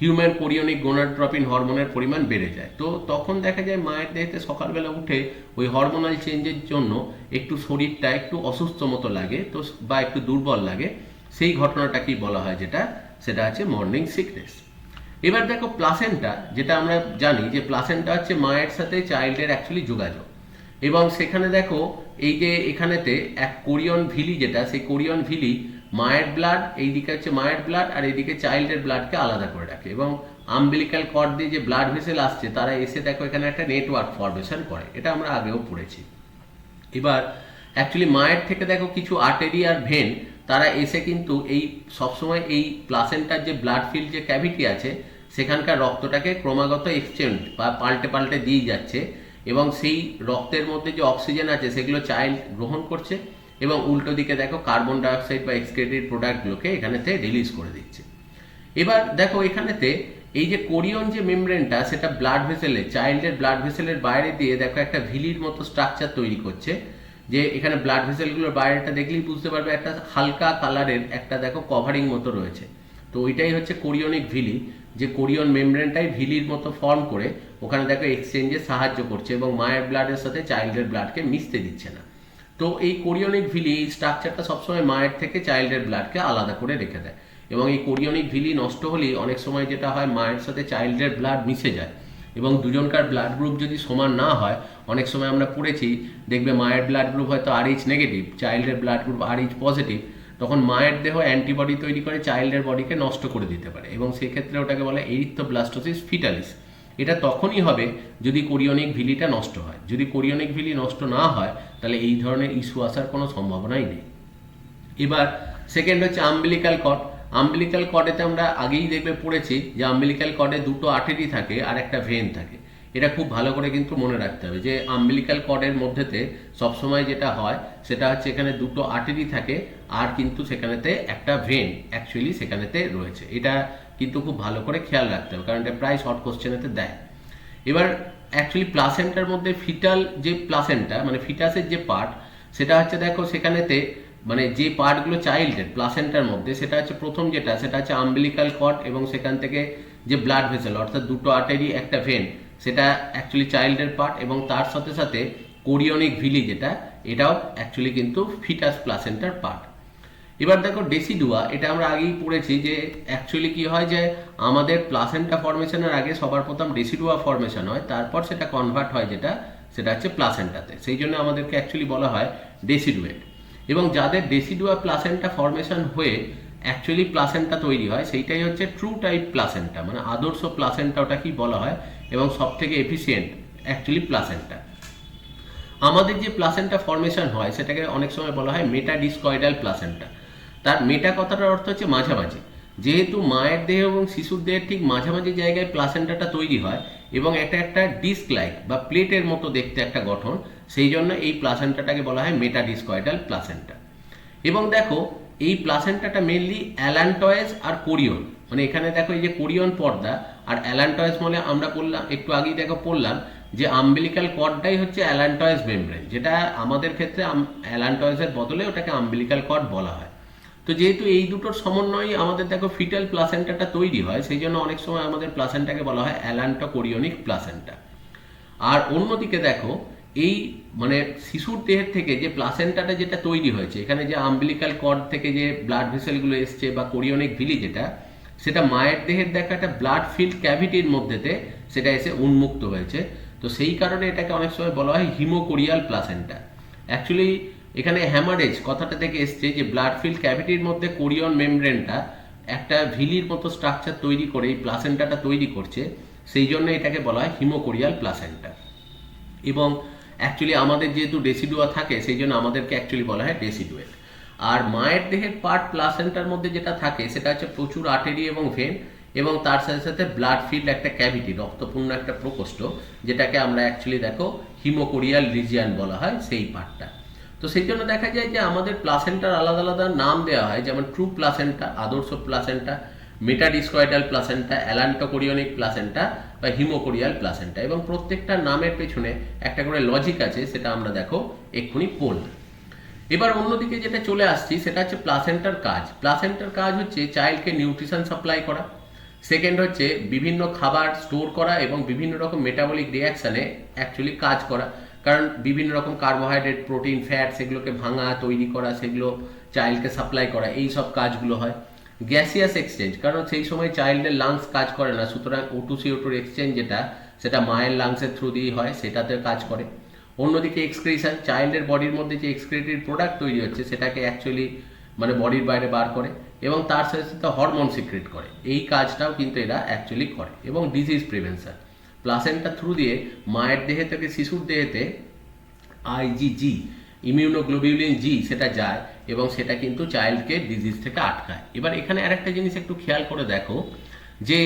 হিউম্যান কোরিয়নিক গোনাডোট্রপিন হরমোনের পরিমাণ বেড়ে যায়। তো তখন দেখা যায় মায়ের দেহেতে সকালবেলা উঠে ওই হরমোনাল চেঞ্জের জন্য একটু শরীরটা একটু অসুস্থ মতো লাগে, তো বা একটু দুর্বল লাগে, সেই ঘটনাটাকেই বলা হয় যেটা, সেটা হচ্ছে মর্নিং সিকনেস। এবার দেখো প্লাসেন্টা, যেটা আমরা জানি যে প্লাসেন্টা হচ্ছে মায়ের সাথে চাইল্ডের অ্যাকচুয়ালি যোগাযোগ, এবং সেখানে দেখো এই যে এখানেতে এক কোরিয়ন ভিলি, যেটা সেই কোরিয়ন ভিলি মায়ের ব্লাড, এইদিকে হচ্ছে মায়ের ব্লাড আর এইদিকে চাইল্ডের ব্লাডকে আলাদা করে রাখে, এবং আম্বিলিক্যাল কর্ড দিয়ে যে ব্লাড ভেসেল আসছে তারা এসে দেখো এখানে একটা নেটওয়ার্ক ফরমেশন করে, এটা আমরা আগেও পড়েছি। এবার অ্যাকচুয়ালি মায়ের থেকে দেখো কিছু আর্টারি আর ভেন, তারা এসে কিন্তু এই সবসময় এই প্লাসেন্টার যে ব্লাড ফিল্ড যে ক্যাভিটি আছে সেখানকার রক্তটাকে ক্রমাগত এক্সচেঞ্জ বা পাল্টে পাল্টে দিয়ে যাচ্ছে, এবং সেই রক্তের মধ্যে যে অক্সিজেন আছে সেগুলো চাইল্ড গ্রহণ করছে, এবং উল্টো দিকে দেখো কার্বন ডাইঅক্সাইড বা এক্সক্রেটেড প্রোডাক্টগুলোকে এখানেতে রিলিজ করে দিচ্ছে। এবার দেখো এখানেতে এই যে কোরিয়ন যে মেমব্রেনটা, সেটা ব্লাড ভেসেলে, চাইল্ডের ব্লাড ভেসেলের বাইরে দিয়ে দেখো একটা ভিলির মতো স্ট্রাকচার তৈরি করছে, যে এখানে ব্লাড ভেসেলগুলোর বাইরেটা দেখলেই বুঝতে পারবে একটা হালকা কালারের একটা দেখো কভারিং মতো রয়েছে। তো ওইটাই হচ্ছে কোরিয়নিক ভিলি, যে কোরিয়ন মেমব্রেনটাই ভিলির মতো ফর্ম করে ওখানে দেখো এক্সচেঞ্জে সাহায্য করছে, এবং মায়ের ব্লাডের সাথে চাইল্ডের ব্লাডকে মিশতে দিচ্ছে না। তো এই কোরিয়নিক ভিলি, এই স্ট্রাকচারটা সবসময় মায়ের থেকে চাইল্ডের ব্লাডকে আলাদা করে রেখে দেয়, এবং এই কোরিয়নিক ভিলি নষ্ট হলেই অনেক সময় যেটা হয়, মায়ের সাথে চাইল্ডের ব্লাড মিশে যায়, এবং দুজনকার ব্লাড গ্রুপ যদি সমান না হয়, অনেক সময় আমরা পড়েছি দেখবে মায়ের ব্লাড গ্রুপ হয়তো RH নেগেটিভ, চাইল্ডের ব্লাড গ্রুপ RH পজিটিভ, তখন মায়ের দেহ অ্যান্টিবডি তৈরি করে চাইল্ডের বডিকে নষ্ট করে দিতে পারে, এবং সেক্ষেত্রে ওটাকে বলে এরিথ্রোব্লাস্টোসিস ফিটালিস। এটা তখনই হবে যদি কোরিয়নিক ভিলিটা নষ্ট হয়। যদি কোরিয়নিক ভিলি নষ্ট না হয় তাহলে এই ধরনের ইস্যু আসার কোনো সম্ভাবনাই নেই। এবার সেকেন্ড হচ্ছে আম্বিলিক্যাল কর্ড। আম্বিলিক্যাল কর্ডেতে আমরা আগেই দেখবে পড়েছি যে আম্বিলিক্যাল কর্ডে দুটো আর্টারি থাকে আর একটা ভেন থাকে। এটা খুব ভালো করে কিন্তু মনে রাখতে হবে যে আম্বিলিক্যাল কর্ডের মধ্যেতে সবসময় যেটা হয় সেটা হচ্ছে এখানে দুটো আর্টারি থাকে, আর কিন্তু সেখানেতে একটা ভেন অ্যাকচুয়ালি সেখানেতে রয়েছে। এটা কিন্তু খুব ভালো করে খেয়াল রাখতে হবে, কারণ এটা প্রায় শর্ট কোশ্চেনেতে দেয়। এবার অ্যাকচুয়ালি প্লাসেন্টার মধ্যে ফিটাল যে প্লাসেন্টা মানে ফিটাসের যে পার্ট, সেটা হচ্ছে দেখো সেখানেতে মানে যে পার্টগুলো চাইল্ডের প্লাসেন্টার মধ্যে, সেটা হচ্ছে প্রথম যেটা, সেটা হচ্ছে আম্বিলিক্যাল কর্ড, এবং সেখান থেকে যে ব্লাড ভেসেল অর্থাৎ দুটো আর্টারি একটা ভেন, সেটা অ্যাকচুয়ালি চাইল্ডের পার্ট, এবং তার সাথে সাথে কোরিয়নিক ভিলি যেটা, এটাও অ্যাকচুয়ালি কিন্তু ফিটাস প্লাসেন্টার পার্ট। এবার দেখো ডেসিডুয়া, এটা আমরা আগেই পড়েছি যে অ্যাকচুয়ালি কি হয় যে আমাদের প্লাসেন্টা ফর্মেশনের আগে সবার প্রথম ডেসিডুয়া ফর্মেশন হয়, তারপর সেটা কনভার্ট হয় যেটা, সেটা হচ্ছে প্লাসেন্টাতে। সেই জন্য আমাদেরকে অ্যাকচুয়ালি বলা হয় ডেসিডুয়েট। এবং যাদের ডেসিডুয়া প্লাসেন্টা ফর্মেশন হয়ে অ্যাকচুয়ালি প্লাসেন্টা তৈরি হয়, সেইটাই হচ্ছে ট্রু টাইপ প্লাসেন্টা, মানে আদর্শ প্লাসেন্টা ওটাকেই বলা হয়, এবং সব থেকে এফিসিয়েন্ট অ্যাকচুয়ালি প্লাসেন্টা। আমাদের যে প্লাসেন্টা ফর্মেশন হয় সেটাকে অনেক সময় বলা হয় মেটাডিসকয়েডাল প্লাসেন্টা। তার মেটা কথাটার অর্থ হচ্ছে মাঝামাঝি। যেহেতু মায়ের দেহ এবং শিশুর দেহের ঠিক মাঝামাঝি জায়গায় প্লাসেন্টাটা তৈরি হয়, এবং এটা একটা ডিস্ক লাইক বা প্লেটের মতো দেখতে একটা গঠন, সেই জন্য এই প্লাসেন্টাটাকে বলা হয় মেটাডিসকয়েডাল প্লাসেন্টা। এবং দেখো এই প্লাসেন্টাটা মেনলি অ্যালান্টয়েজ আর কোরিয়ন, মানে এখানে দেখো এই যে কোরিয়ন পর্দা আর অ্যালান্টয়েজ মানে আমরা বললাম একটু আগেই দেখো পড়লাম যে আম্বিলিক্যাল কর্ডটাই হচ্ছে অ্যালান্টয়েজ মেমব্রেন, যেটা আমাদের ক্ষেত্রে অ্যালান্টয়েজের বদলে ওটাকে আম্বিলিক্যাল কর্ড বলা হয়। তো যেহেতু এই দুটোর সমন্বয়ে আমাদের দেখো ফিটাল প্লাসেন্টাটা তৈরি হয়, সেই জন্য অনেক সময় আমাদের প্লাসেন্টাকে বলা হয় অ্যালান্টোকোরিয়নিক প্লাসেন্টা। আর অন্যদিকে দেখো এই মানে শিশুর দেহের থেকে যে প্লাসেন্টাটা যেটা তৈরি হয়েছে, এখানে যে আম্বিলিক্যাল কর্ড থেকে যে ব্লাড ভেসেলগুলো এসছে বা কোরিয়নিক ভিলি যেটা, সেটা মায়ের দেহের দেখা একটা ব্লাড ফিল্ড ক্যাভিটির মধ্যেতে সেটা এসে উন্মুক্ত হয়েছে। তো সেই কারণে এটাকে অনেক সময় বলা হয় হিমোকোরিয়াল প্লাসেন্টা। অ্যাকচুয়ালি এখানে হ্যামারেজ কথাটা থেকে এসছে যে ব্লাড ফিল্ড ক্যাভিটির মধ্যে কোরিয়ন মেমব্রেনটা একটা ভিলির মতো স্ট্রাকচার তৈরি করে এই প্লাসেন্টাটা তৈরি করছে, সেই জন্য এটাকে বলা হয় হিমোকোরিয়াল প্লাসেন্টা। এবং অ্যাকচুয়ালি আমাদের যেহেতু ডেসিডুয়া থাকে সেই জন্য আমাদেরকে অ্যাকচুয়ালি বলা হয় ডেসিডুয়েট। আর মায়ের দেহের পার্ট প্লাসেন্টার মধ্যে যেটা থাকে সেটা হচ্ছে প্রচুর আর্টারি এবং ভেন, এবং তার সাথে সাথে ব্লাড ফিল্ড একটা ক্যাভিটি, রক্তপূর্ণ একটা প্রকোষ্ঠ, যেটাকে আমরা অ্যাকচুয়ালি দেখো হিমোকোরিয়াল রিজিয়ান বলা হয় সেই পার্টটা। তো সেই জন্য দেখা যায় যে আমাদের প্লাসেন্টার আলাদা আলাদা নাম দেওয়া হয়, যেমন ট্রু প্লাসেন্টা, আদর্শ প্লাসেন্টা, মেটাডিসকয়েডাল প্লাসেন্টা, অ্যালান্টোকোরিয়নিক প্লাসেন্টা বা হিমোকোরিয়াল প্লাসেন্টা, এবং প্রত্যেকটা নামের পেছনে একটা করে লজিক আছে, সেটা আমরা দেখো এক্ষুনি পড়লাম। এবার অন্যদিকে যেটা চলে আসছি সেটা হচ্ছে প্লাসেন্টার কাজ। প্লাসেন্টার কাজ হচ্ছে চাইল্ডকে নিউট্রিশন সাপ্লাই করা, সেকেন্ড হচ্ছে বিভিন্ন খাবার স্টোর করা এবং বিভিন্ন রকম মেটাবলিক রিয়াকশানে অ্যাকচুয়ালি কাজ করা, কারণ বিভিন্ন রকম কার্বোহাইড্রেট, প্রোটিন, ফ্যাট সেগুলোকে ভাঙা, তৈরি করা, সেগুলো চাইল্ডকে সাপ্লাই করা, এই সব কাজগুলো হয়। গ্যাসিয়াস এক্সচেঞ্জ, কারণ সেই সময় চাইল্ডের লাংস কাজ করে না, সুতরাং O2CO2 এক্সচেঞ্জ যেটা সেটা মায়ের লাংসের থ্রু দিয়েই হয়, সেটাতে কাজ করে। অন্যদিকে এক্সক্রিশন, চাইল্ডের বডির মধ্যে যে এক্সক্রিটেড প্রোডাক্ট তৈরি হচ্ছে সেটাকে অ্যাকচুয়ালি মানে বডির বাইরে বার করে, এবং তার সাথে সাথে হরমোন সিক্রেট করে, এই কাজটাও কিন্তু এরা অ্যাকচুয়ালি করে। এবং ডিজিজ প্রিভেনশন, প্লাসেন্টা থ্রু দিয়ে মায়ের দেহে থেকে শিশুর দেহেতে IgG, ইমিউনোগ্লোবিউলিন জি, সেটা যায় এবং সেটা কিন্তু চাইল্ডকে ডিজিজ থেকে আটকায়। এবার এখানে আরেকটা জিনিস একটু খেয়াল করে দেখো যে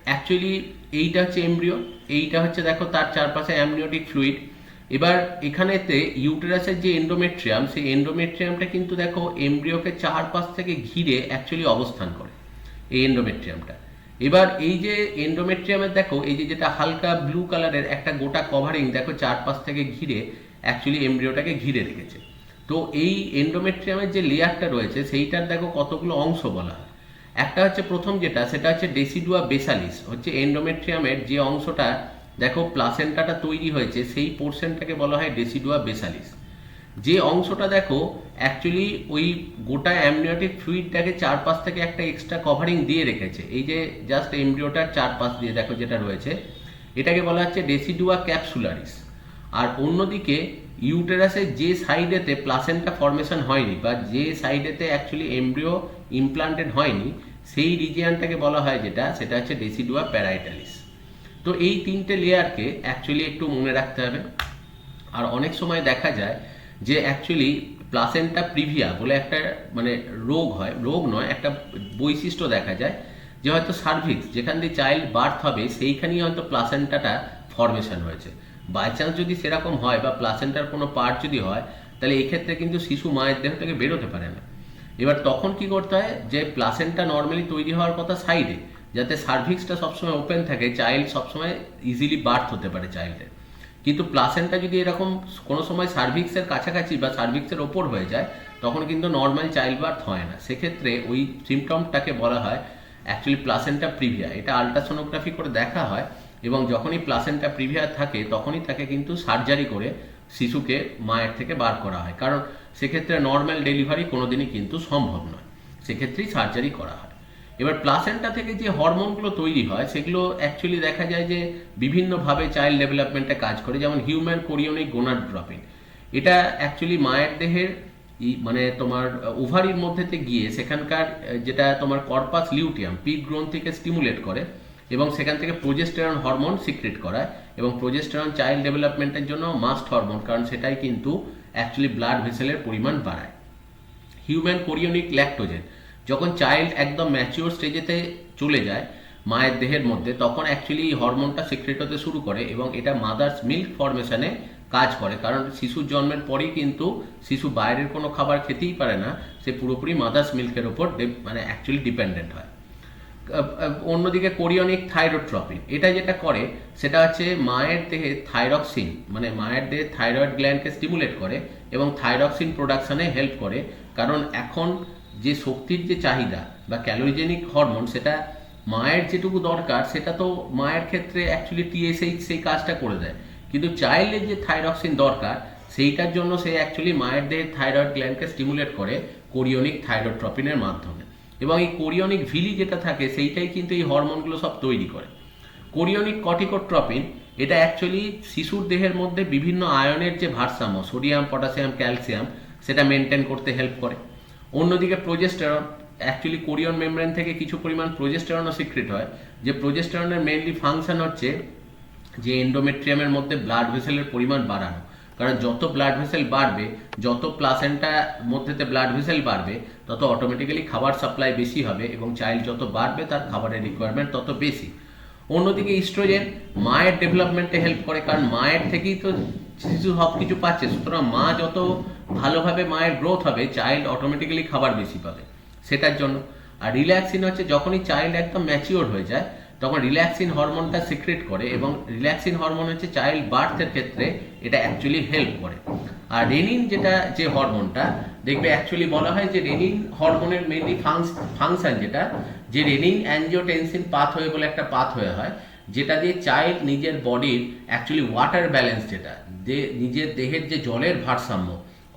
অ্যাকচুয়ালি এইটা হচ্ছে এমব্রিও, এইটা হচ্ছে দেখো তার চারপাশে অ্যামনিওটিক ফ্লুইড। এবার এখানেতে ইউটেরাসের যে এন্ডোমেট্রিয়াম, সেই এন্ডোমেট্রিয়ামটা কিন্তু দেখো এমব্রিওকে চারপাশ থেকে ঘিরে অ্যাকচুয়ালি অবস্থান করে এই এন্ডোমেট্রিয়ামটা। এবার এই যে এন্ডোমেট্রিয়ামের দেখো এই যে যেটা হালকা ব্লু কালারের একটা গোটা কভারিং দেখো চারপাশ থেকে ঘিরে অ্যাকচুয়ালি এমব্রিওটাকে ঘিরে রেখেছে। তো এই এন্ডোমেট্রিয়ামের যে লেয়ারটা রয়েছে সেইটার দেখো কতগুলো অংশ বলা হয়। একটা হচ্ছে প্রথম যেটা, সেটা হচ্ছে ডেসিডুয়া বেসালিস, হচ্ছে এন্ডোমেট্রিয়ামের যে অংশটা দেখো প্লাসেন্টাটা তৈরি হয়েছে সেই পোর্শনটাকে বলা হয় ডেসিডুয়া বেসালিস। যে অংশটা দেখো অ্যাকচুয়ালি ওই গোটা অ্যামনিওটিক ফ্লুইডটাকে চারপাশ থেকে একটা এক্সট্রা কভারিং দিয়ে রেখেছে, এই যে জাস্ট এমব্রিওটার চারপাশ দিয়ে দেখো যেটা রয়েছে, এটাকে বলা হচ্ছে ডেসিডুয়া ক্যাপসুলারিস। আর অন্যদিকে ইউটেরাসের যে সাইডেতে প্লাসেন্টা ফর্মেশন হয়নি বা যে সাইডেতে অ্যাকচুয়ালি এমব্রিও ইমপ্লান্টেড হয়নি, সেই রিজিয়ানটাকে বলা হয় যেটা, সেটা হচ্ছে ডেসিডুয়া প্যারাইটালিস। তো এই তিনটে লেয়ারকে অ্যাকচুয়ালি একটু মনে রাখতে হবে। আর অনেক সময় দেখা যায় যে অ্যাকচুয়ালি প্লাসেন্টা প্রিভিয়া বলে একটা মানে রোগ হয়, রোগ নয়, একটা বৈশিষ্ট্য দেখা যায় যে হয়তো সার্ভিক্স যেখান দিয়ে চাইল্ড বার্থ হবে সেইখানেই হয়তো প্লাসেন্টাটা ফর্মেশন হয়েছে। বাই চান্স যদি সেরকম হয় বা প্লাসেন্টার কোনো পার্ট যদি হয়, তাহলে এক্ষেত্রে কিন্তু শিশু মায়ের দেহ থেকে বেরোতে পারে না। এবার তখন কি করতে হয় যে প্লাসেন্টা নর্মালি তৈরি হওয়ার কথা সাইডে, যাতে সার্ভিক্সটা সবসময় ওপেন থাকে, চাইল্ড সবসময় ইজিলি বার্থ হতে পারে চাইল্ডের। কিন্তু প্লাসেন্টা যদি এরকম কোনো সময় সার্ভিক্সের কাছাকাছি বা সার্ভিক্সের ওপর হয়ে যায়, তখন কিন্তু নর্মাল চাইল্ড বার্থ হয় না। সেক্ষেত্রে ওই সিমটমটাকে বলা হয় অ্যাকচুয়ালি প্লাসেন্টা প্রিভিয়া। এটা আলট্রাসোনোগ্রাফি করে দেখা হয়, এবং যখনই প্লাসেন্টা প্রিভিয়া থাকে তখনই তাকে কিন্তু সার্জারি করে শিশুকে মায়ের থেকে বার করা হয়, কারণ সেক্ষেত্রে নর্মাল ডেলিভারি কোনোদিনই কিন্তু সম্ভব নয়, সেক্ষেত্রেই সার্জারি করা হয়। এবার প্লাসেন্টা থেকে যে হরমোনগুলো তৈরি হয় সেগুলো অ্যাকচুয়ালি দেখা যায় যে বিভিন্নভাবে চাইল্ড ডেভেলপমেন্টে কাজ করে, যেমন হিউম্যান কোরিয়নিক গোনাডোট্রপিন। এটা অ্যাকচুয়ালি মায়ের দেহের মানে তোমার ওভারির মধ্যেতে গিয়ে সেখানকার যেটা তোমার কর্পাস লিউটিয়াম পিট গ্রন্থিকে স্টিমুলেট করে এবং সেখান থেকে প্রোজেস্টেরন হরমোন সিক্রেট করায়, এবং প্রোজেস্টেরন চাইল্ড ডেভেলপমেন্টের জন্য মাস্ট হরমোন, কারণ সেটাই কিন্তু অ্যাকচুয়ালি ব্লাড ভেসেলের পরিমাণ বাড়ায়। হিউম্যান কোরিয়নিক ল্যাকটোজেন, যখন চাইল্ড একদম ম্যাচিওর স্টেজেতে চলে যায় মায়ের দেহের মধ্যে, তখন অ্যাকচুয়ালি এই হরমোনটা সিক্রেট হতে শুরু করে এবং এটা মাদার্স মিল্ক ফর্মেশনে কাজ করে, কারণ শিশুর জন্মের পরেই কিন্তু শিশু বাইরের কোনো খাবার খেতেই পারে না, সে পুরোপুরি মাদার্স মিল্কের ওপর মানে অ্যাকচুয়ালি ডিপেন্ডেন্ট হয়। অন্যদিকে কোরিয়নিক থাইরোট্রপিন, এটা যেটা করে সেটা হচ্ছে মায়ের দেহে থাইরক্সিন, মানে মায়ের দেহে থাইরয়েড গ্ল্যান্ডকে স্টিমুলেট করে এবং থাইরক্সিন প্রোডাকশনে হেল্প করে। কারণ এখন যে শক্তির যে চাহিদা বা ক্যালোরিজেনিক হরমোন, সেটা মায়ের যেটুকু দরকার সেটা তো মায়ের ক্ষেত্রে অ্যাকচুয়ালি টিএসএইচ সেই কাজটা করে দেয়, কিন্তু চাইল্ডের যে থাইরক্সিন দরকার সেইটার জন্য সে অ্যাকচুয়ালি মায়ের দেহে থাইরয়েড গ্ল্যান্ডকে স্টিমুলেট করে কোরিয়নিক থাইরোট্রপিনের মাধ্যমে। এবং এই কোরিয়নিক ভিলি যেটা থাকে সেইটাই কিন্তু এই হরমোনগুলো সব তৈরি করে। কোরিয়নিক কর্টিকোট্রপিন, এটা অ্যাকচুয়ালি শিশুর দেহের মধ্যে বিভিন্ন আয়নের যে ভারসাম্য, সোডিয়াম, পটাশিয়াম, ক্যালসিয়াম, সেটা মেনটেন করতে হেল্প করে। অন্যদিকে প্রোজেস্টেরন, অ্যাকচুয়ালি কোরিয়ন মেমব্রেন থেকে কিছু পরিমাণ প্রোজেস্টেরনও সিক্রেট হয়, যে প্রোজেস্টেরনের মেইনলি ফাংশন হচ্ছে যে এন্ডোমেট্রিয়ামের মধ্যে ব্লাড ভেসেলের পরিমাণ বাড়ানো। কারণ যত ব্লাড ভেসেল বাড়বে, যত প্লাসেন্টা মধ্যেতে ব্লাড ভেসেল বাড়বে, তত অটোমেটিক্যালি খাবার সাপ্লাই বেশি হবে এবং চাইল্ড যত বাড়বে তার খাবারের রিকোয়ারমেন্ট তত বেশি। অন্যদিকে ইস্ট্রোজেন মায়ের ডেভেলপমেন্টে হেল্প করে, কারণ মায়ের থেকেই তো শিশু সব কিছু পাচ্ছে, সুতরাং মা যত ভালোভাবে মায়ের গ্রোথ হবে, চাইল্ড অটোমেটিক্যালি খাবার বেশি পাবে সেটার জন্য। আর রিল্যাক্সিন হচ্ছে যখনই চাইল্ড একদম ম্যাচিওর হয়ে যায় তখন রিল্যাক্সিন হরমোনটা সিক্রেট করে, এবং রিল্যাক্সিন হরমোন হচ্ছে চাইল্ড বার্থের ক্ষেত্রে এটা অ্যাকচুয়ালি হেল্প করে। আর রেনিন যেটা যে হরমোনটা, দেখবে অ্যাকচুয়ালি বলা হয় যে রেনিন হরমোনের মেনলি ফাংশন যেটা, যে রেনিন অ্যাঞ্জিওটেনসিন পাথওয়ে বলে একটা পাথওয়ে হয়, যেটা দিয়ে চাইল্ড নিজের বডির অ্যাকচুয়ালি ওয়াটার ব্যালেন্স, যেটা নিজের দেহের যে জলের ভারসাম্য,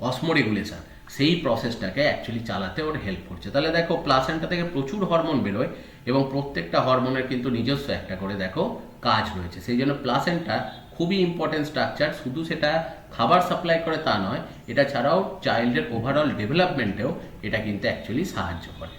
অসমোরেগুলেশন, সেই প্রসেসটাকে অ্যাকচুয়ালি চালাতে ওর হেল্প করছে। তাহলে দেখো প্লাসেন্টা থেকে প্রচুর হরমোন বেরোয় এবং প্রত্যেকটা হরমোনের কিন্তু নিজস্ব একটা করে দেখো কাজ রয়েছে। সেই জন্য প্লাসেন্টা খুবই ইম্পর্টেন্ট স্ট্রাকচার, শুধু সেটা খাবার সাপ্লাই করে তা নয়, এটা ছাড়াও চাইল্ডের ওভারঅল ডেভেলপমেন্টেও এটা কিন্তু অ্যাকচুয়ালি সাহায্য করে।